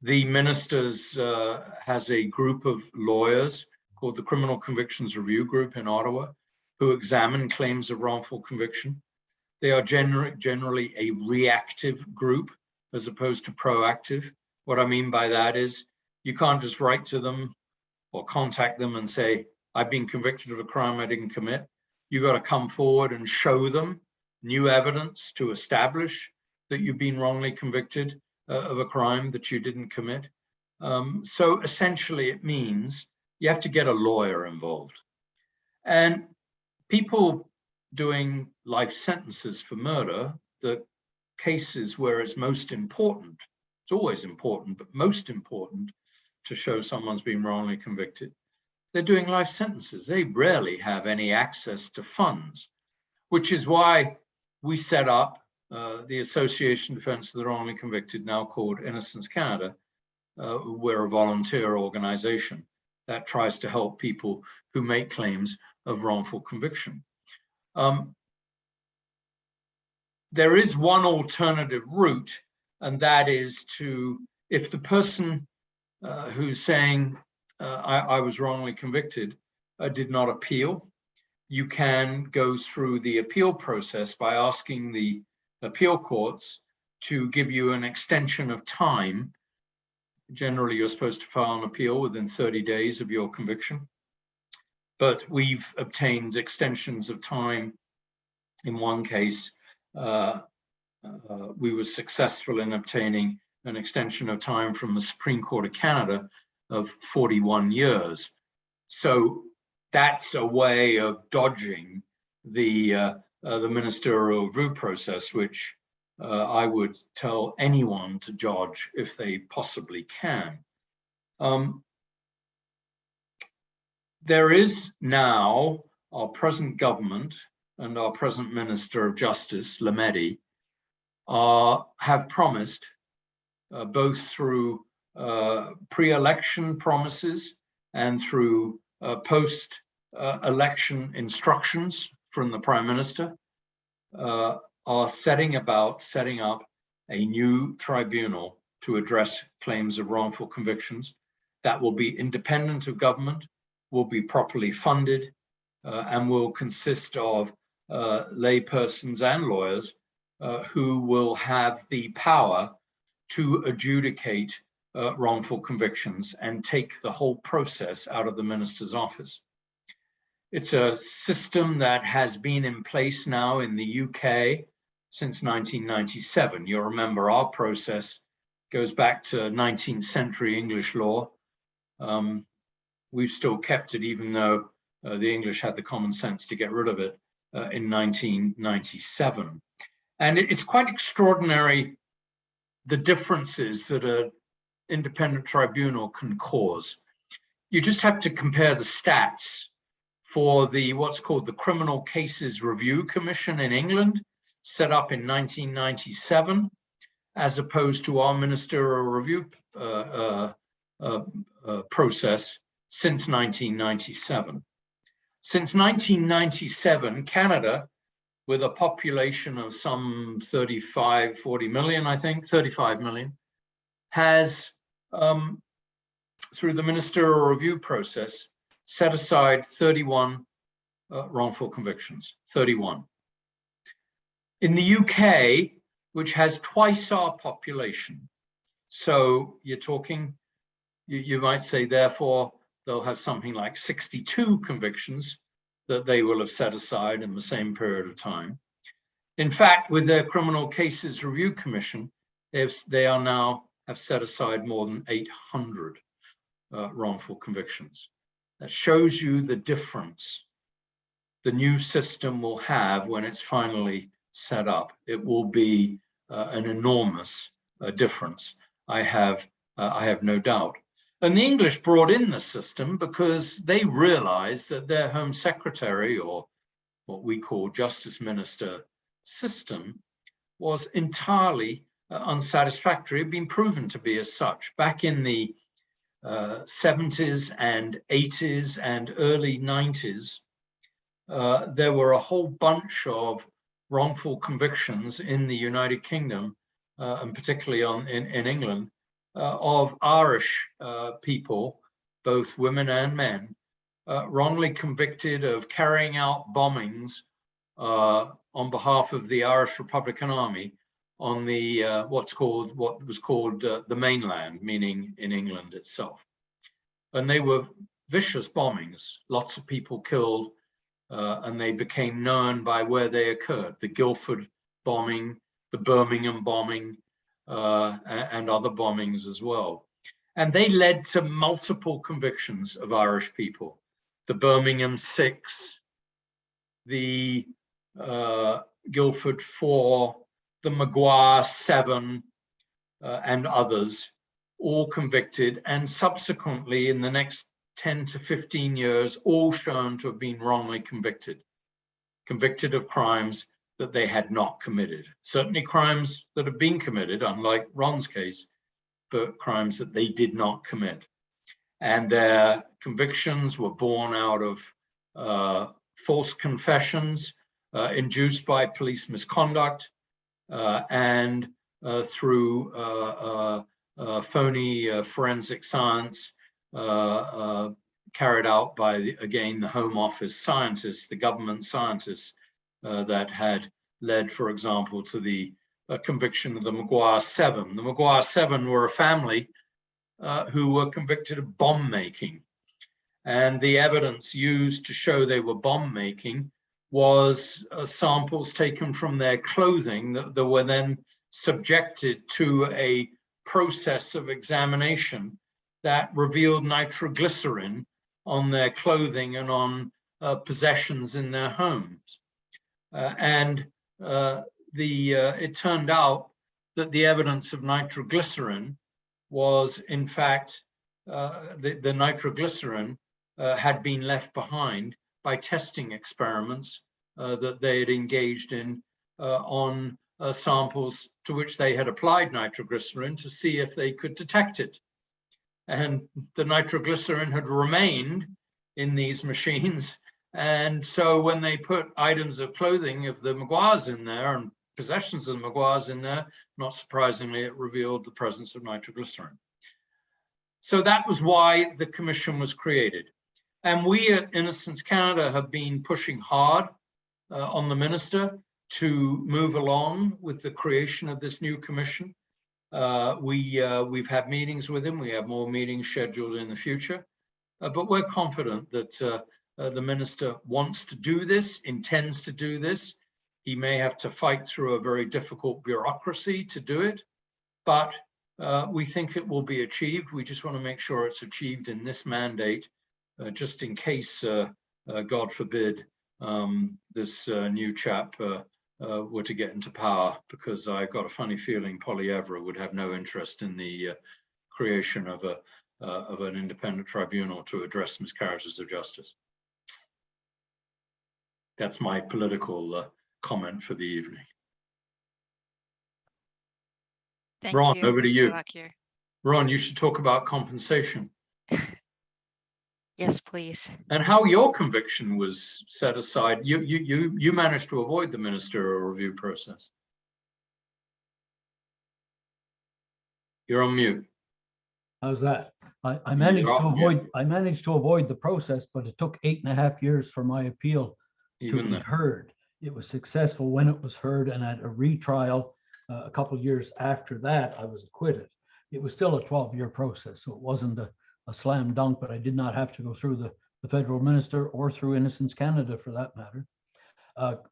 The ministers has a group of lawyers called the Criminal Convictions Review Group in Ottawa, who examine claims of wrongful conviction. They are generally a reactive group as opposed to proactive. What I mean by that is you can't just write to them or contact them and say, I've been convicted of a crime I didn't commit. You got to come forward and show them new evidence to establish that you've been wrongly convicted of a crime that you didn't commit. So essentially it means you have to get a lawyer involved. And people doing life sentences for murder, the cases where it's most important, it's always important, but most important to show someone's been wrongly convicted, they're doing life sentences. They rarely have any access to funds, which is why we set up the Association Defence of the Wrongly Convicted, now called Innocence Canada. We're a volunteer organization. that tries to help people who make claims of wrongful conviction. There is one alternative route, and that is to, if the person who's saying I was wrongly convicted did not appeal, you can go through the appeal process by asking the appeal courts to give you an extension of time. Generally, you're supposed to file an appeal within 30 days of your conviction, but we've obtained extensions of time. In one case, we were successful in obtaining an extension of time from the Supreme Court of Canada of 41 years. So that's a way of dodging the ministerial review process, which I would tell anyone to dodge if they possibly can. There is now our present government and our present Minister of Justice, Lametti, have promised, both through pre-election promises and through post-election instructions from the Prime Minister, are setting up a new tribunal to address claims of wrongful convictions that will be independent of government, will be properly funded, and will consist of lay persons and lawyers who will have the power to adjudicate wrongful convictions and take the whole process out of the minister's office. It's a system that has been in place now in the UK since 1997. You'll remember our process goes back to 19th century English law. We've still kept it, even though the English had the common sense to get rid of it in 1997. And it's quite extraordinary, the differences that an independent tribunal can cause. You just have to compare the stats for the what's called the Criminal Cases Review Commission in England, set up in 1997, as opposed to our ministerial review process since 1997. Since 1997, Canada, with a population of some 35 million, has, through the ministerial review process, set aside 31 wrongful convictions, 31. In the UK, which has twice our population, so you're talking, you might say, therefore, they'll have something like 62 convictions that they will have set aside in the same period of time. In fact, with their Criminal Cases Review Commission, they are now have set aside more than 800 wrongful convictions. That shows you the difference the new system will have when it's finally set up. It will be an enormous difference, I have no doubt. And the English brought in the system because they realized that their Home Secretary, or what we call Justice Minister system, was entirely unsatisfactory. It had been proven to be as such. Back in the 70s and 80s and early 90s, there were a whole bunch of wrongful convictions in the United Kingdom, and particularly in England, of Irish people, both women and men, wrongly convicted of carrying out bombings on behalf of the Irish Republican Army on the what was called the mainland, meaning in England itself. And they were vicious bombings, lots of people killed, and they became known by where they occurred: the Guildford bombing, the Birmingham bombing, and other bombings as well. And they led to multiple convictions of Irish people: the Birmingham 6, the Guildford 4, the Maguire 7, and others, all convicted, and subsequently in the next 10 to 15 years, all shown to have been wrongly convicted of crimes that they had not committed. Certainly crimes that have been committed, unlike Ron's case, but crimes that they did not commit. and their convictions were born out of false confessions induced by police misconduct and through phony forensic science carried out by, again, the Home Office scientists, the government scientists that had led, for example, to the conviction of the Maguire Seven. The Maguire Seven were a family who were convicted of bomb making. And the evidence used to show they were bomb making was samples taken from their clothing that were then subjected to a process of examination that revealed nitroglycerin on their clothing and on possessions in their homes. It turned out that the evidence of nitroglycerin was, in fact, the nitroglycerin had been left behind by testing experiments that they had engaged in on samples to which they had applied nitroglycerin to see if they could detect it. And the nitroglycerin had remained in these machines. And so when they put items of clothing of the Maguires in there and possessions of the Maguires in there, not surprisingly, it revealed the presence of nitroglycerin. So that was why the commission was created. And we at Innocence Canada have been pushing hard on the minister to move along with the creation of this new commission. We've had meetings with him. We have more meetings scheduled in the future. But we're confident that the minister wants to do this, intends to do this. He may have to fight through a very difficult bureaucracy to do it, but we think it will be achieved. We just want to make sure it's achieved in this mandate, just in case, God forbid, this new chap were to get into power, because I've got a funny feeling Poilievre would have no interest in the creation of an independent tribunal to address miscarriages of justice. That's my political comment for the evening. Thank Ron, you, over to Mr. you. Lockyer. Ron, you should talk about compensation Yes, please. and how your conviction was set aside. You managed to avoid the ministerial review process. You're on mute. How's that? I managed to avoid the process, but it took 8.5 years for my appeal to be heard. It was successful when it was heard, and at a retrial a couple of years after that, I was acquitted. It was still a 12-year process, so it wasn't a slam dunk, but I did not have to go through the federal minister or through Innocence Canada for that matter.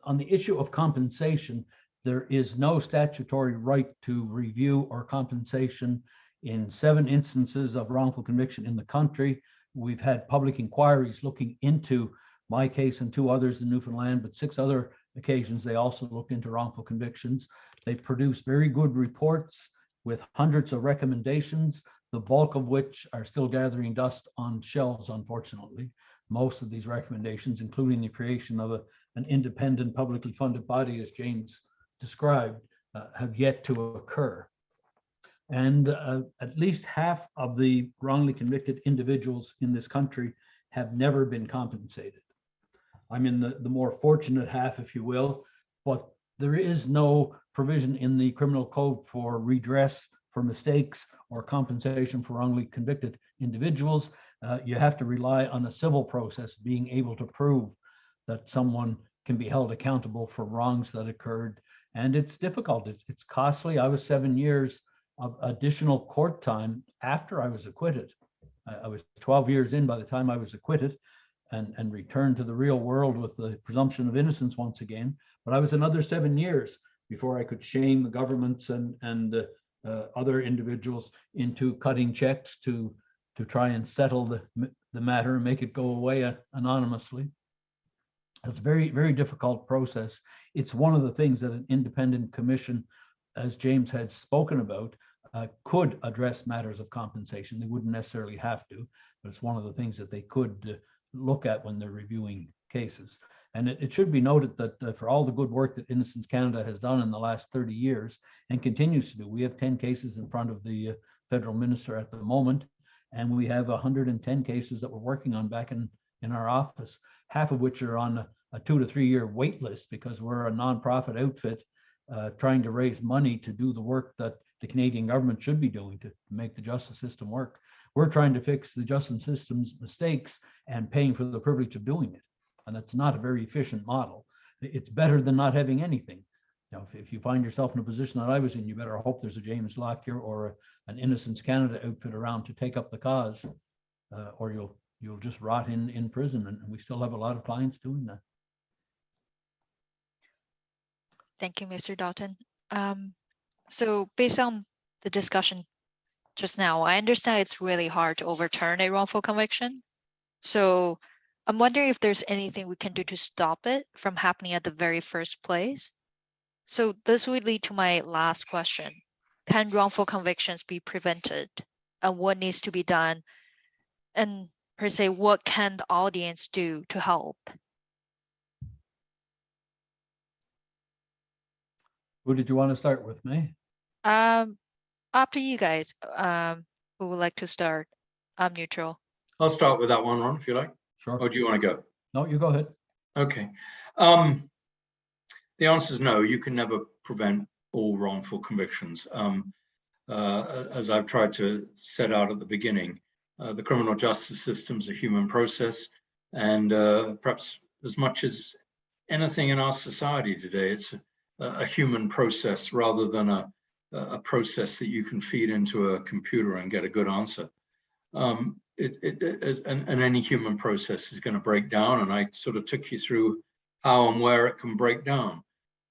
On the issue of compensation, there is no statutory right to review or compensation in 7 instances of wrongful conviction in the country. We've had public inquiries looking into my case and 2 others in Newfoundland, but 6 other occasions they also looked into wrongful convictions. They produced very good reports with hundreds of recommendations, the bulk of which are still gathering dust on shelves, unfortunately. Most of these recommendations, including the creation of an independent publicly funded body, as James described, have yet to occur. And at least half of the wrongly convicted individuals in this country have never been compensated. I'm in the more fortunate half, if you will, but there is no provision in the criminal code for redress for mistakes or compensation for wrongly convicted individuals. You have to rely on a civil process, being able to prove that someone can be held accountable for wrongs that occurred. And it's difficult, it's costly. I was 7 years of additional court time after I was acquitted. I was 12 years in by the time I was acquitted and returned to the real world with the presumption of innocence once again. But I was another 7 years before I could shame the governments and other individuals into cutting checks to try and settle the matter and make it go away anonymously. It's a very, very difficult process. It's one of the things that an independent commission, as James had spoken about, could address matters of compensation. They wouldn't necessarily have to, but it's one of the things that they could look at when they're reviewing cases. And it should be noted that for all the good work that Innocence Canada has done in the last 30 years and continues to do, we have 10 cases in front of the federal minister at the moment, And we have 110 cases that we're working on back in our office, half of which are on a 2 to 3 year wait list because we're a nonprofit outfit trying to raise money to do the work that the Canadian government should be doing to make the justice system work. We're trying to fix the justice system's mistakes and paying for the privilege of doing it. And that's not a very efficient model. It's better than not having anything. You know, if you find yourself in a position that I was in, you better hope there's a James Lockyer or an Innocence Canada outfit around to take up the cause, or you'll just rot in prison. And we still have a lot of clients doing that. Thank you, Mr. Dalton. So based on the discussion just now, I understand it's really hard to overturn a wrongful conviction. So I'm wondering if there's anything we can do to stop it from happening at the very first place. So this would lead to my last question. Can wrongful convictions be prevented? And what needs to be done? And per se, what can the audience do to help? Who did you want to start with, May? After you guys, who would like to start? I'm neutral. I'll start with that one, Ron, if you like. Sure. Or do you want to go? No, you go ahead. Okay. The answer is no. You can never prevent all wrongful convictions. As I've tried to set out at the beginning, the criminal justice system is a human process, and perhaps as much as anything in our society today, it's a human process rather than a process that you can feed into a computer and get a good answer. And any human process is going to break down, and I sort of took you through how and where it can break down.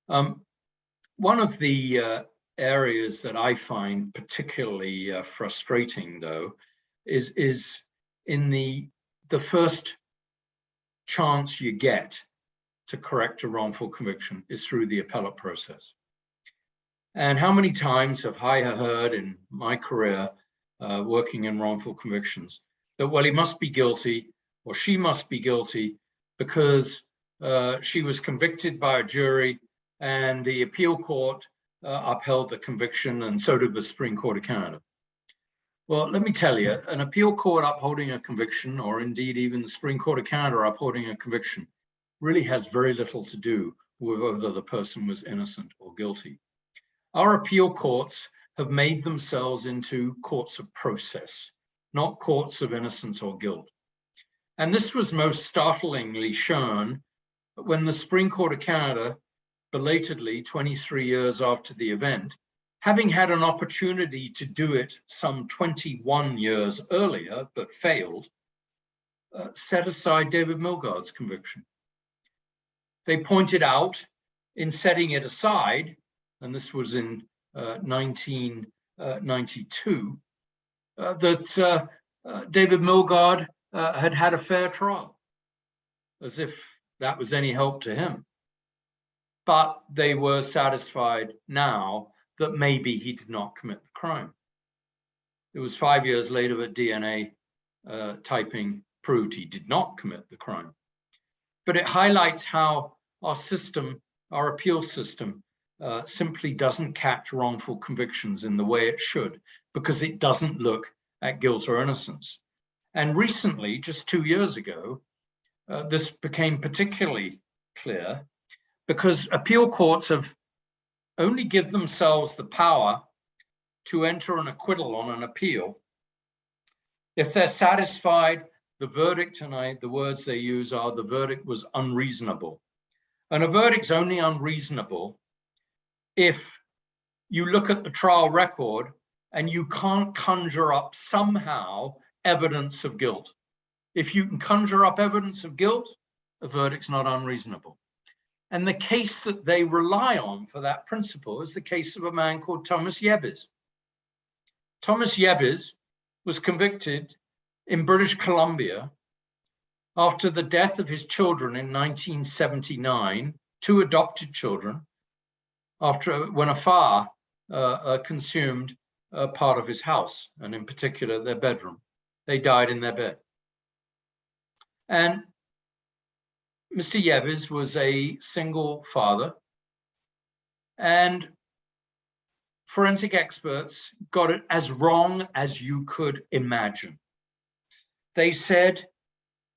One of the areas that I find particularly frustrating, though, is in the first chance you get to correct a wrongful conviction is through the appellate process. And how many times have I heard in my career working in wrongful convictions that, well, he must be guilty or she must be guilty because she was convicted by a jury and the appeal court upheld the conviction, and so did the Supreme Court of Canada. Well, let me tell you, an appeal court upholding a conviction, or indeed even the Supreme Court of Canada upholding a conviction, really has very little to do with whether the person was innocent or guilty. Our appeal courts have made themselves into courts of process, not courts of innocence or guilt. And this was most startlingly shown when the Supreme Court of Canada, belatedly 23 years after the event, having had an opportunity to do it some 21 years earlier, but failed, set aside David Milgaard's conviction. They pointed out in setting it aside, and this was in 1992, that David Milgaard had had a fair trial, as if that was any help to him. But they were satisfied now that maybe he did not commit the crime. It was 5 years later that DNA typing proved he did not commit the crime. But it highlights how our system, our appeal system, simply doesn't catch wrongful convictions in the way it should, because it doesn't look at guilt or innocence. And recently, just 2 years ago, this became particularly clear because appeal courts have only give themselves the power to enter an acquittal on an appeal if they're satisfied the verdict, and the words they use are, the verdict was unreasonable. And a verdict's only unreasonable if you look at the trial record and you can't conjure up somehow evidence of guilt. If you can conjure up evidence of guilt, a verdict's not unreasonable. And the case that they rely on for that principle is the case of a man called Thomas Yebbes. Thomas Yebbes was convicted in British Columbia after the death of his children in 1979, 2 adopted children, when a fire consumed part of his house, and in particular their bedroom. They died in their bed. And Mr. Yebbes was a single father, and forensic experts got it as wrong as you could imagine. they said,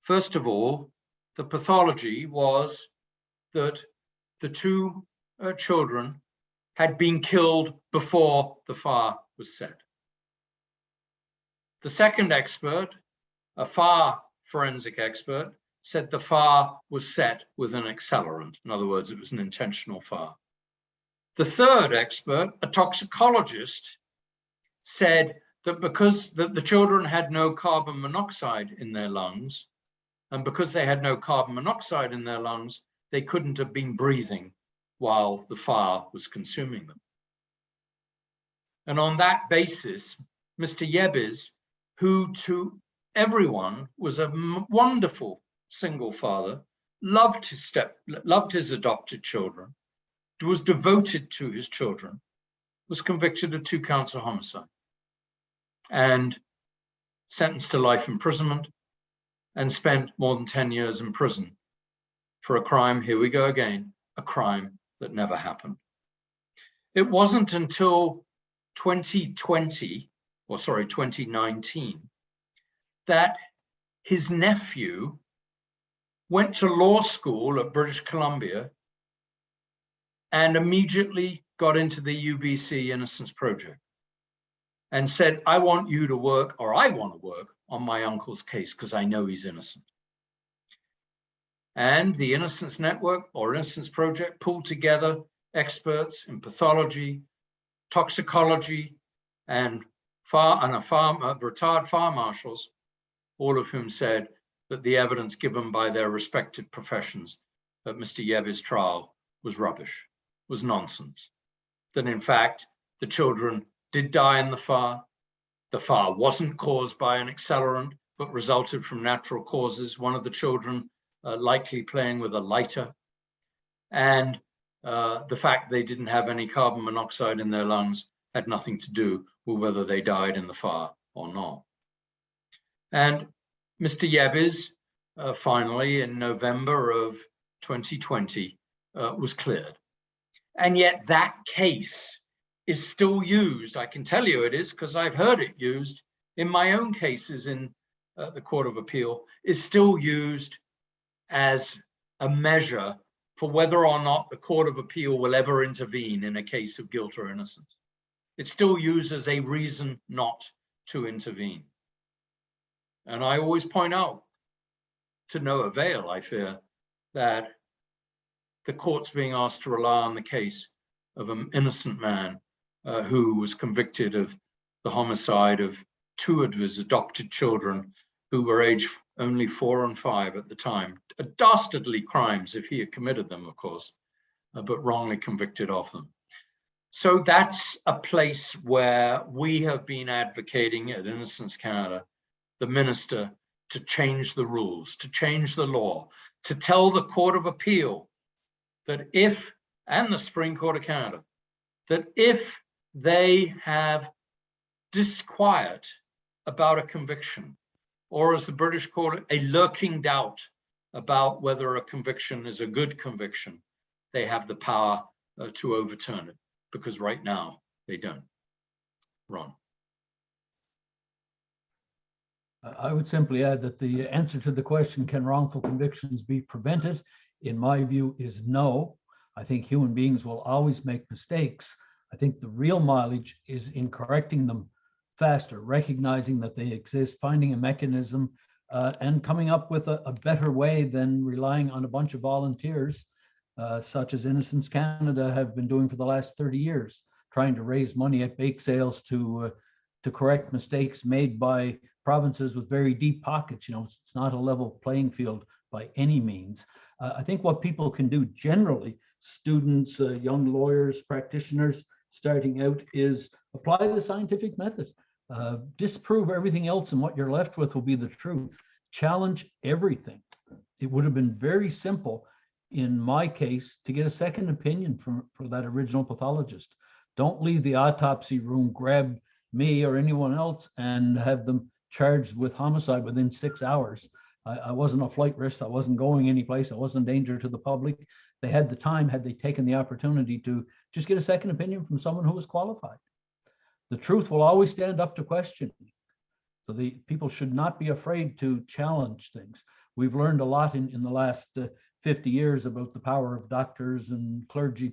first of all, the pathology was that the two children had been killed before the fire was set. The second expert, a fire forensic expert, said the fire was set with an accelerant. In other words, it was an intentional fire. The third expert, a toxicologist, said that because the children had no carbon monoxide in their lungs, and because they had no carbon monoxide in their lungs, they couldn't have been breathing while the fire was consuming them. And on that basis, Mr. Yebes, who to everyone was a wonderful single father, loved his adopted children, was devoted to his children, was convicted of 2 counts of homicide and sentenced to life imprisonment and spent more than 10 years in prison for a crime, here we go again, a crime that never happened. It wasn't until 2019, that his nephew went to law school at British Columbia and immediately got into the UBC Innocence Project and said, I want you to work, or I want to work on my uncle's case because I know he's innocent. And the Innocence Network or Innocence Project pulled together experts in pathology, toxicology, and retired fire marshals, all of whom said that the evidence given by their respective professions at Mr. Yebes' trial was rubbish, was nonsense. That in fact, the children did die in the fire. The fire wasn't caused by an accelerant, but resulted from natural causes. One of the children likely playing with a lighter. And the fact they didn't have any carbon monoxide in their lungs had nothing to do with whether they died in the fire or not. And Mr. Yebes, finally in November of 2020, was cleared. And yet that case is still used. I can tell you it is because I've heard it used in my own cases in the Court of Appeal, is still used as a measure for whether or not the Court of Appeal will ever intervene in a case of guilt or innocence. It's still used as a reason not to intervene. And I always point out, to no avail, I fear, that the court's being asked to rely on the case of an innocent man who was convicted of the homicide of 2 of his adopted children who were aged only 4 and 5 at the time. Dastardly crimes if he had committed them, of course, but wrongly convicted of them. So that's a place where we have been advocating at Innocence Canada, the minister, to change the rules, to change the law, to tell the Court of Appeal that if, and the Supreme Court of Canada, that if they have disquiet about a conviction, or as the British call it, a lurking doubt about whether a conviction is a good conviction, they have the power to overturn it, because right now they don't. Ron. I would simply add that the answer to the question, can wrongful convictions be prevented? In my view, is no. I think human beings will always make mistakes. I think the real mileage is in correcting them faster, recognizing that they exist, finding a mechanism, and coming up with a better way than relying on a bunch of volunteers, such as Innocence Canada have been doing for the last 30 years, trying to raise money at bake sales to correct mistakes made by provinces with very deep pockets. You know, it's not a level playing field by any means. I think what people can do generally, students, young lawyers, practitioners starting out, is apply the scientific method. Disprove everything else, and what you're left with will be the truth. Challenge everything. It would have been very simple in my case to get a second opinion for that original pathologist. Don't leave the autopsy room, grab me or anyone else and have them charged with homicide within 6 hours. I wasn't a flight risk. I wasn't going anyplace. I wasn't a danger to the public. They had the time, had they taken the opportunity to just get a second opinion from someone who was qualified. The truth will always stand up to questioning. So the people should not be afraid to challenge things. We've learned a lot in the last 50 years about the power of doctors and clergy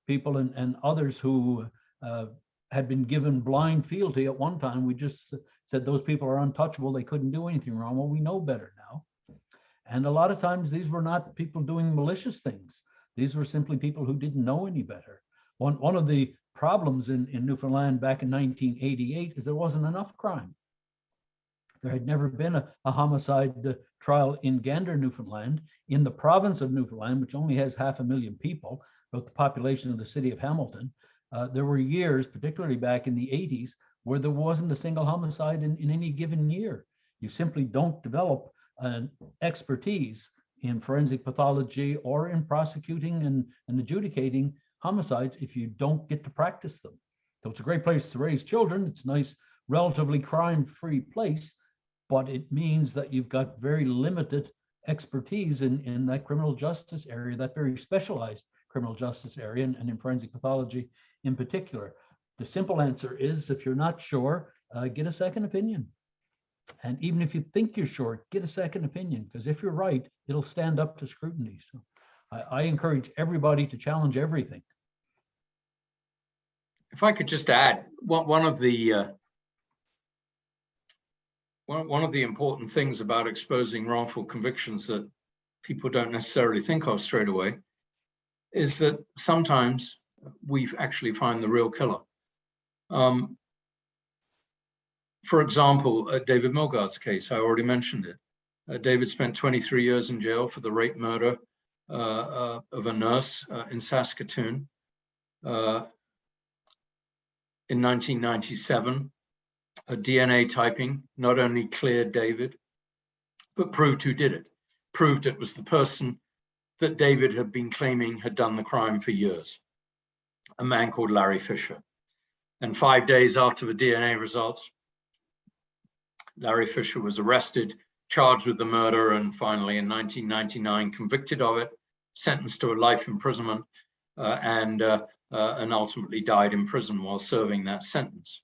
people and others who had been given blind fealty at one time. We just said those people are untouchable. They couldn't do anything wrong. Well, we know better now. And a lot of times these were not people doing malicious things. These were simply people who didn't know any better. One of the problems in Newfoundland back in 1988 is there wasn't enough crime. There had never been a homicide trial in Gander, Newfoundland. In the province of Newfoundland, which only has 500,000 people, about the population of the city of Hamilton, there were years, particularly back in the 80s, where there wasn't a single homicide in any given year. You simply don't develop an expertise in forensic pathology or in prosecuting and adjudicating homicides if you don't get to practice them. So it's a great place to raise children. It's a nice, relatively crime-free place, but it means that you've got very limited expertise in that criminal justice area, that very specialized criminal justice area, and in forensic pathology in particular. The simple answer is, if you're not sure, get a second opinion. And even if you think you're sure, get a second opinion, because if you're right, it'll stand up to scrutiny. So I encourage everybody to challenge everything. If I could just add, one of the important things about exposing wrongful convictions that people don't necessarily think of straight away is that sometimes we actually find the real killer. For example, David Milgaard's case, I already mentioned it. David spent 23 years in jail for the rape murder of a nurse in Saskatoon. In 1997, DNA typing not only cleared David, but proved who did it. Proved it was the person that David had been claiming had done the crime for years, a man called Larry Fisher. And 5 days after the DNA results, Larry Fisher was arrested, charged with the murder, and finally in 1999 convicted of it, sentenced to a life imprisonment, and ultimately died in prison while serving that sentence.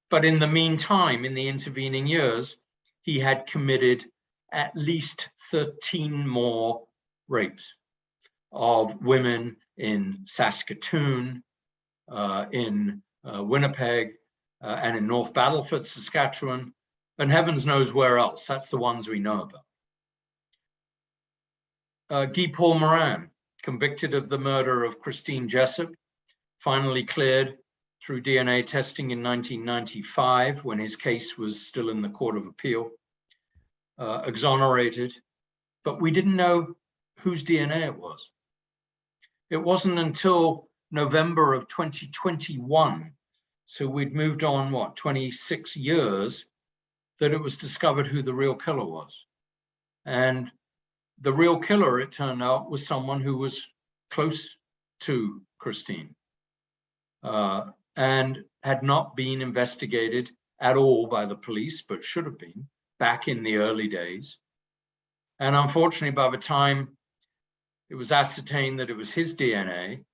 But in the meantime, in the intervening years, he had committed at least 13 more rapes of women in Saskatoon, in Winnipeg, and in North Battleford, Saskatchewan, and heavens knows where else. That's the ones we know about. Guy Paul Moran, convicted of the murder of Christine Jessup, finally cleared through DNA testing in 1995 when his case was still in the Court of Appeal, exonerated, but we didn't know whose DNA it was. It wasn't until November of 2021, so we'd moved on, 26 years, that it was discovered who the real killer was. And the real killer, it turned out, was someone who was close to Christine and had not been investigated at all by the police, but should have been back in the early days. And unfortunately, by the time it was ascertained that it was his DNA,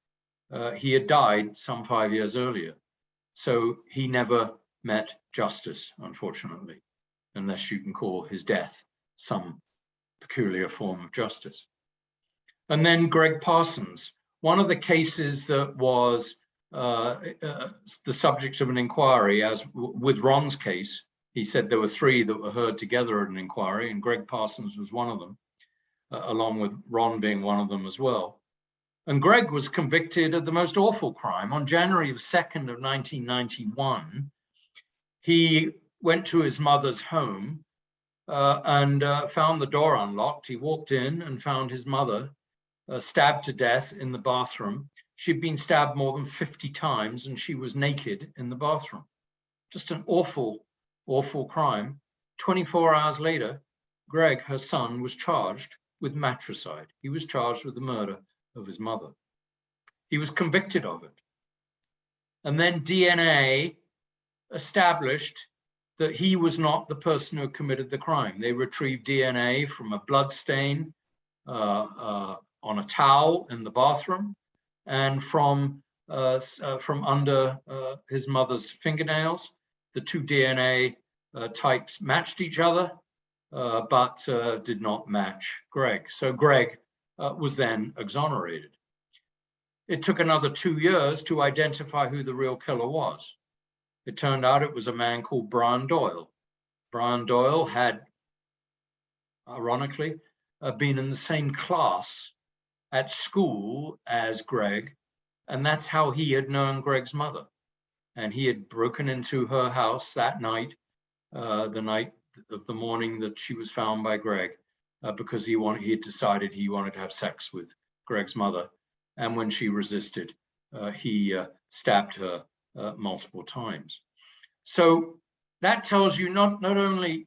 he had died some 5 years earlier. So he never met justice, unfortunately, unless you can call his death some peculiar form of justice. And then Greg Parsons, one of the cases that was the subject of an inquiry, as with Ron's case, he said there were 3 that were heard together at an inquiry, and Greg Parsons was one of them, along with Ron being one of them as well. And Greg was convicted of the most awful crime. On January 2nd of 1991, he went to his mother's home and found the door unlocked. He walked in and found his mother stabbed to death in the bathroom. She'd been stabbed more than 50 times and she was naked in the bathroom. Just an awful, awful crime. 24 hours later, Greg, her son, was charged with matricide. He was charged with the murder of his mother. He was convicted of it. And then DNA established that he was not the person who committed the crime. They retrieved DNA from a blood stain on a towel in the bathroom and from under his mother's fingernails. The 2 DNA types matched each other, but did not match Greg. So Greg was then exonerated. It took another 2 years to identify who the real killer was. It turned out it was a man called Brian Doyle. Brian Doyle had, ironically, been in the same class at school as Greg, and that's how he had known Greg's mother. And he had broken into her house that night, the night of the morning that she was found by Greg, because he had decided he wanted to have sex with Greg's mother. And when she resisted, he stabbed her multiple times. So that tells you not only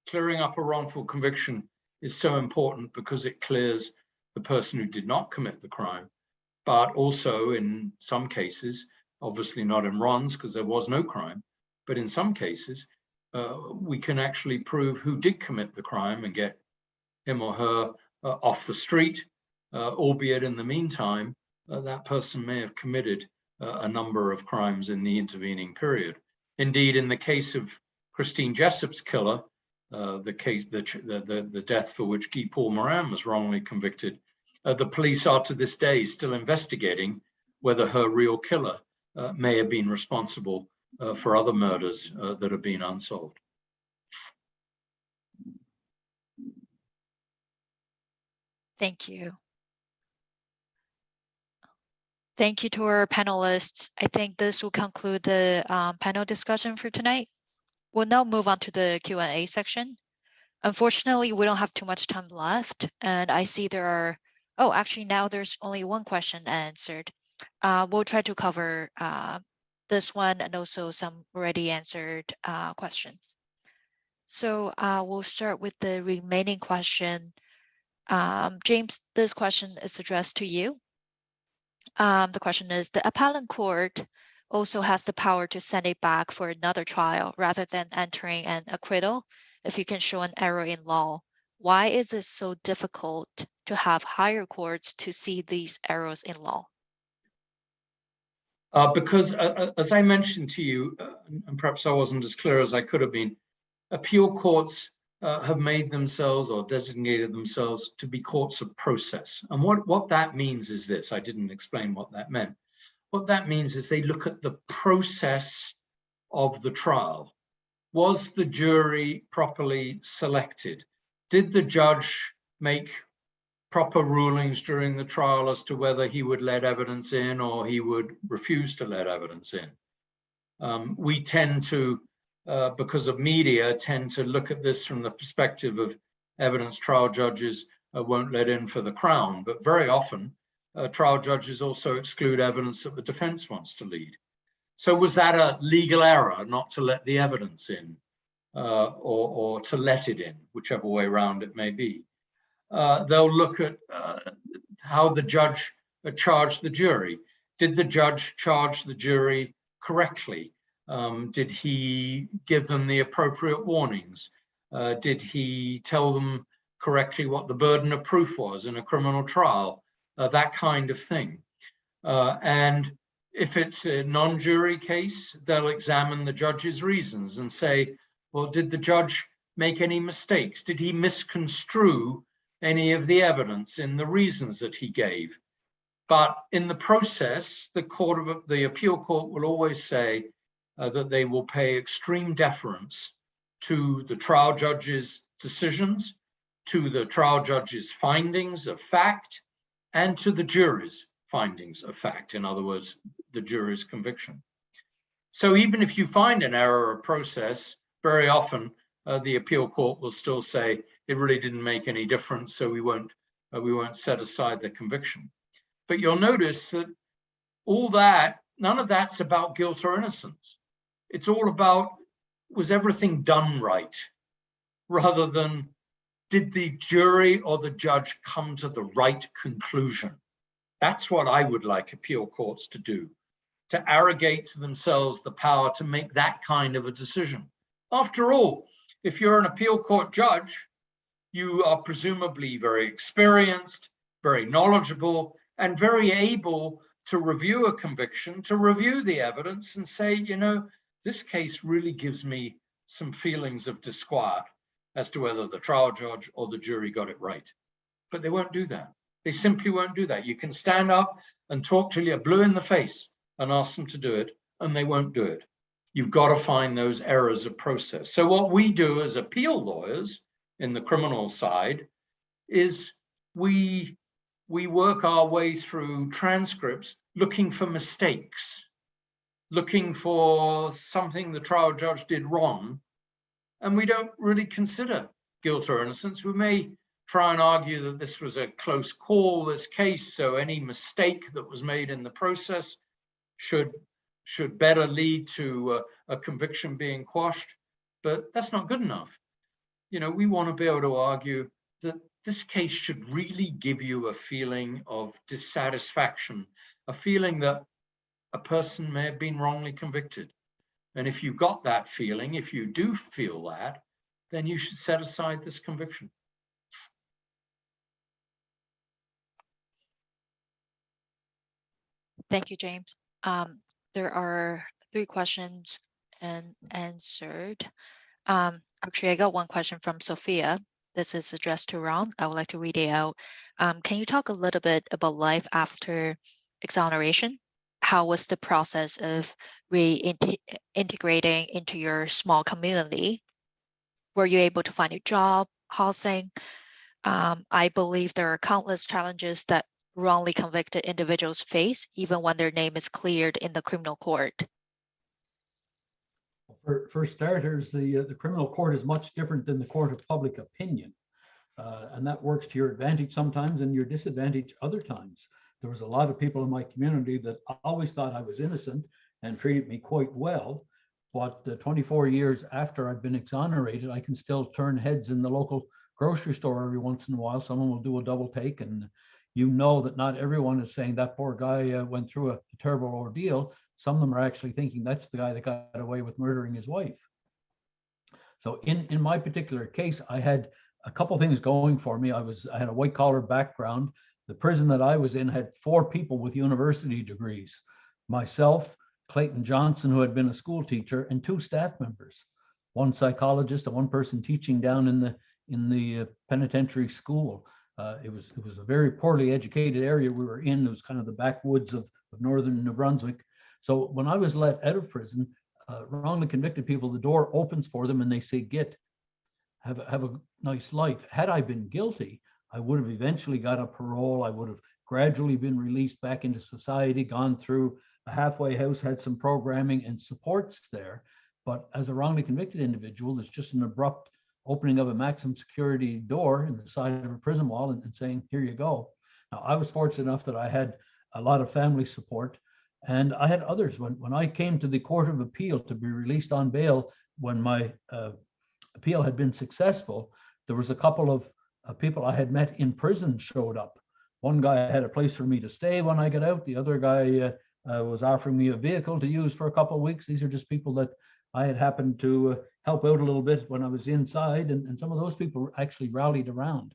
clearing up a wrongful conviction is so important because it clears the person who did not commit the crime, but also in some cases, obviously not in Ron's because there was no crime, but in some cases, we can actually prove who did commit the crime and get him or her off the street, albeit in the meantime, that person may have committed a number of crimes in the intervening period. Indeed, in the case of Christine Jessup's killer, the death for which Guy Paul Morin was wrongly convicted, the police are to this day still investigating whether her real killer may have been responsible for other murders that have been unsolved. Thank you. Thank you to our panelists. I think this will conclude the panel discussion for tonight. We'll now move on to the Q&A section. Unfortunately, we don't have too much time left, and I see there are, oh, actually now there's only one question answered. We'll try to cover this one and also some already answered questions. So we'll start with the remaining question. James, this question is addressed to you. The question is, the appellate court also has the power to send it back for another trial rather than entering an acquittal if you can show an error in law. Why is it so difficult to have higher courts to see these errors in law? Because as I mentioned to you, and perhaps I wasn't as clear as I could have been, appeal courts have made themselves or designated themselves to be courts of process. And what that means is this. I didn't explain what that meant. What that means is they look at the process of the trial. Was the jury properly selected? Did the judge make proper rulings during the trial as to whether he would let evidence in or he would refuse to let evidence in? We tend to, because of media, tend to look at this from the perspective of evidence trial judges won't let in for the Crown, but very often trial judges also exclude evidence that the defense wants to lead. So was that a legal error not to let the evidence in or to let it in, whichever way around it may be? They'll look at how the judge charged the jury. Did the judge charge the jury correctly? Did he give them the appropriate warnings? Did he tell them correctly what the burden of proof was in a criminal trial? That kind of thing. And if it's a non-jury case, they'll examine the judge's reasons and say, well, did the judge make any mistakes? Did he misconstrue any of the evidence in the reasons that he gave? But in the process, the appeal court will always say that they will pay extreme deference to the trial judge's decisions, to the trial judge's findings of fact, and to the jury's findings of fact, in other words, the jury's conviction. So even if you find an error of process, very often the appeal court will still say it really didn't make any difference, so we won't set aside the conviction. But you'll notice that all that, none of that's about guilt or innocence. It's all about, was everything done right, rather than did the jury or the judge come to the right conclusion? That's what I would like appeal courts to do, to arrogate to themselves the power to make that kind of a decision. After all, if you're an appeal court judge, you are presumably very experienced, very knowledgeable, and very able to review a conviction, to review the evidence and say, you know, this case really gives me some feelings of disquiet as to whether the trial judge or the jury got it right. But they won't do that. They simply won't do that. You can stand up and talk till you're blue in the face and ask them to do it, and they won't do it. You've got to find those errors of process. So what we do as appeal lawyers in the criminal side is we work our way through transcripts looking for mistakes, looking for something the trial judge did wrong, and we don't really consider guilt or innocence. We may try and argue that this was a close call, this case, so any mistake that was made in the process should better lead to a conviction being quashed, but that's not good enough. You know, we want to be able to argue that this case should really give you a feeling of dissatisfaction, a feeling that a person may have been wrongly convicted. And if you got that feeling, if you do feel that, then you should set aside this conviction. Thank you, James. There are 3 questions and answered. Actually, I got one question from Sophia. This is addressed to Ron. I would like to read it out. Can you talk a little bit about life after exoneration? How was the process of reintegrating into your small community? Were you able to find a job, housing? I believe there are countless challenges that wrongly convicted individuals face, even when their name is cleared in the criminal court. For starters, the criminal court is much different than the court of public opinion. And that works to your advantage sometimes and your disadvantage other times. There was a lot of people in my community that always thought I was innocent and treated me quite well. But 24 years after I've been exonerated, I can still turn heads in the local grocery store every once in a while. Someone will do a double take, and you know that not everyone is saying that poor guy went through a terrible ordeal. Some of them are actually thinking that's the guy that got away with murdering his wife. So in my particular case, I had a couple things going for me. I had a white collar background. The prison that I was in had 4 people with university degrees. Myself, Clayton Johnson, who had been a school teacher, and 2 staff members, 1 psychologist and 1 person teaching down in the penitentiary school. It was a very poorly educated area we were in. It was kind of the backwoods of northern New Brunswick. So when I was let out of prison, wrongly convicted people, the door opens for them and they say, "Git, have a nice life." Had I been guilty, I would have eventually got a parole. I would have gradually been released back into society, gone through a halfway house, had some programming and supports there. But as a wrongly convicted individual, there's just an abrupt opening of a maximum security door in the side of a prison wall and saying, "Here you go." Now, I was fortunate enough that I had a lot of family support, and I had others. When I came to the Court of Appeal to be released on bail, when my appeal had been successful, there was a couple of people I had met in prison showed up. One guy had a place for me to stay when I got out. The other guy was offering me a vehicle to use for a couple of weeks. These are just people that I had happened to help out a little bit when I was inside, and some of those people actually rallied around.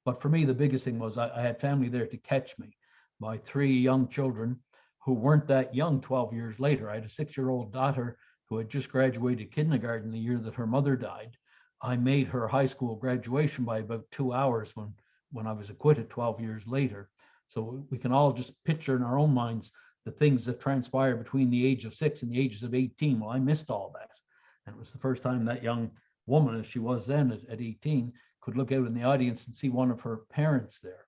But for me, the biggest thing was I had family there to catch me. My 3 young children who weren't that young 12 years later. I had a 6-year-old daughter who had just graduated kindergarten the year that her mother died. I made her high school graduation by about 2 hours when I was acquitted 12 years later. So we can all just picture in our own minds the things that transpire between the age of 6 and the ages of 18. Well, I missed all that. And it was the first time that young woman, as she was then at 18, could look out in the audience and see one of her parents there.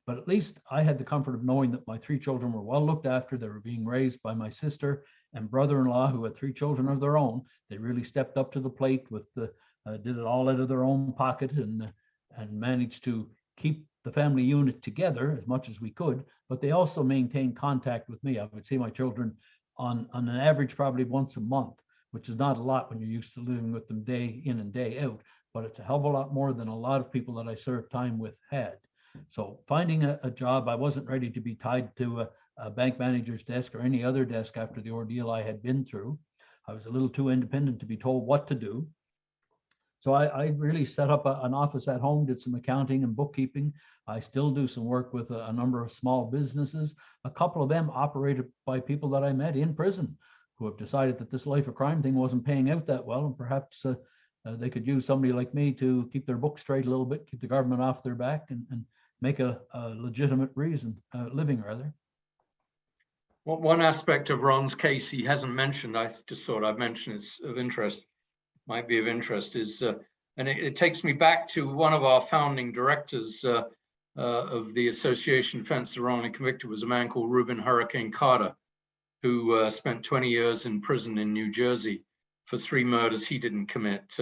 But at least I had the comfort of knowing that my 3 children were well looked after. They were being raised by my sister and brother-in-law, who had 3 children of their own. They really stepped up to the plate with did it all out of their own pocket and managed to keep the family unit together as much as we could. But they also maintained contact with me. I would see my children on an average probably once a month, which is not a lot when you're used to living with them day in and day out. But it's a hell of a lot more than a lot of people that I served time with had. So finding a job, I wasn't ready to be tied to a bank manager's desk or any other desk after the ordeal I had been through. I was a little too independent to be told what to do. So I really set up an office at home, did some accounting and bookkeeping. I still do some work with a number of small businesses. A couple of them operated by people that I met in prison. who have decided that this life of crime thing wasn't paying out that well, and perhaps they could use somebody like me to keep their books straight a little bit, keep the government off their back, and make a legitimate living rather. Well, one aspect of Ron's case he hasn't mentioned, I just thought I'd mention, it's of interest, might be of interest, is, and it takes me back to one of our founding directors of the association Defense of the Wrongly Convicted, was a man called Reuben Hurricane Carter, who spent 20 years in prison in New Jersey for 3 murders he didn't commit.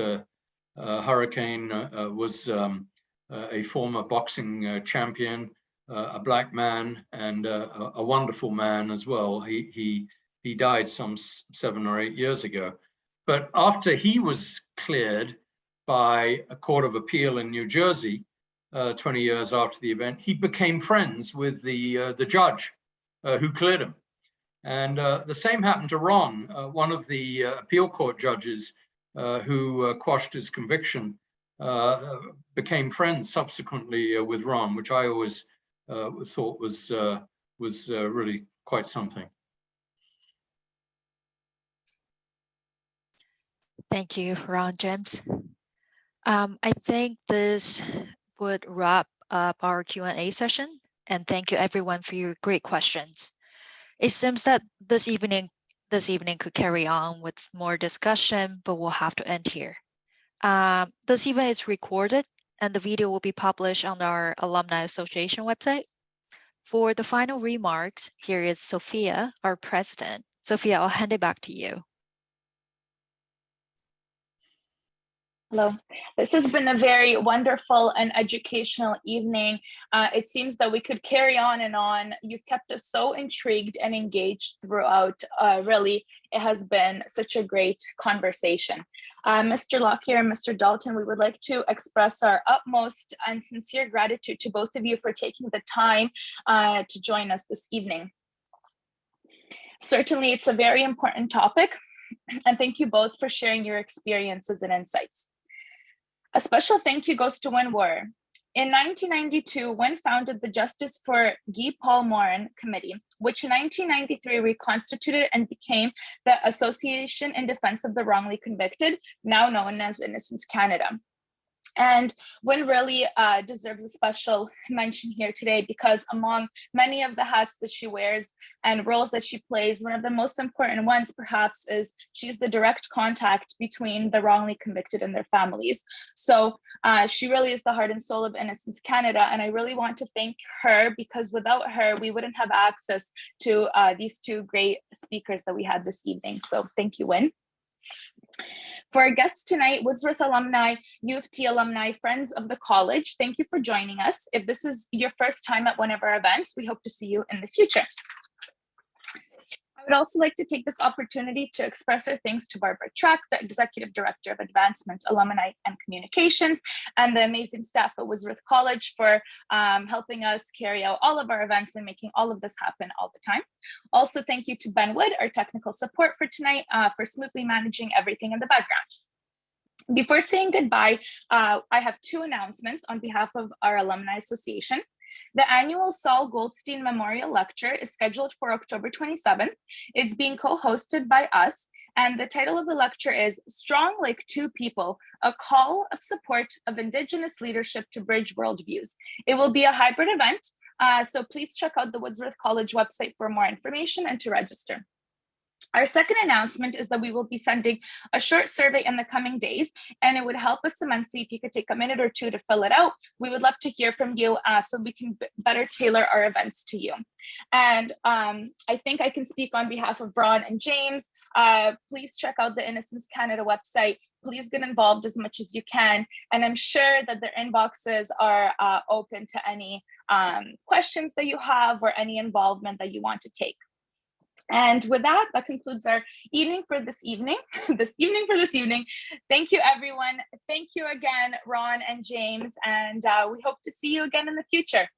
Hurricane was a former boxing champion, a black man, and a wonderful man as well. He died some 7 or 8 years ago. But after he was cleared by a court of appeal in New Jersey, 20 years after the event, he became friends with the judge who cleared him. And the same happened to Ron, one of the appeal court judges who quashed his conviction, became friends subsequently with Ron, which I always thought was really quite something. Thank you, Ron James. I think this would wrap up our Q&A session, and thank you everyone for your great questions. It seems that this evening could carry on with more discussion, but we'll have to end here. This event is recorded and the video will be published on our Alumni Association website. For the final remarks, here is Sophia, our president. Sophia, I'll hand it back to you. Hello. This has been a very wonderful and educational evening. It seems that we could carry on and on. You've kept us so intrigued and engaged throughout. Really, it has been such a great conversation. Mr. Lockyer and Mr. Dalton, we would like to express our utmost and sincere gratitude to both of you for taking the time to join us this evening. Certainly, it's a very important topic, and thank you both for sharing your experiences and insights. A special thank you goes to Wynne Warrer. In 1992, Wynne founded the Justice for Guy Paul Morin Committee, which in 1993 reconstituted and became the Association in Defense of the Wrongly Convicted, now known as Innocence Canada. And Wynne really deserves a special mention here today because among many of the hats that she wears and roles that she plays, one of the most important ones perhaps is she's the direct contact between the wrongly convicted and their families. So she really is the heart and soul of Innocence Canada. And I really want to thank her because without her, we wouldn't have access to these two great speakers that we had this evening. So thank you, Wynne. For our guests tonight, Woodsworth alumni, U of T alumni, friends of the college, thank you for joining us. If this is your first time at one of our events, we hope to see you in the future. I would also like to take this opportunity to express our thanks to Barbara Track, the Executive Director of Advancement, Alumni and Communications, and the amazing staff at Woodsworth College for helping us carry out all of our events and making all of this happen all the time. Also, thank you to Ben Wood, our technical support for tonight, for smoothly managing everything in the background. Before saying goodbye, I have two announcements on behalf of our Alumni Association. The annual Saul Goldstein Memorial Lecture is scheduled for October 27th. It's being co-hosted by us, and the title of the lecture is Strong Like Two People, a call of support of Indigenous leadership to bridge worldviews. It will be a hybrid event, so please check out the Woodsworth College website for more information and to register. Our second announcement is that we will be sending a short survey in the coming days, and it would help us immensely if you could take a minute or two to fill it out. We would love to hear from you so we can better tailor our events to you. And I think I can speak on behalf of Ron and James. Please check out the Innocence Canada website. Please get involved as much as you can. And I'm sure that their inboxes are open to any questions that you have or any involvement that you want to take. And with that, that concludes our evening for this evening. Thank you, everyone. Thank you again, Ron and James, and we hope to see you again in the future.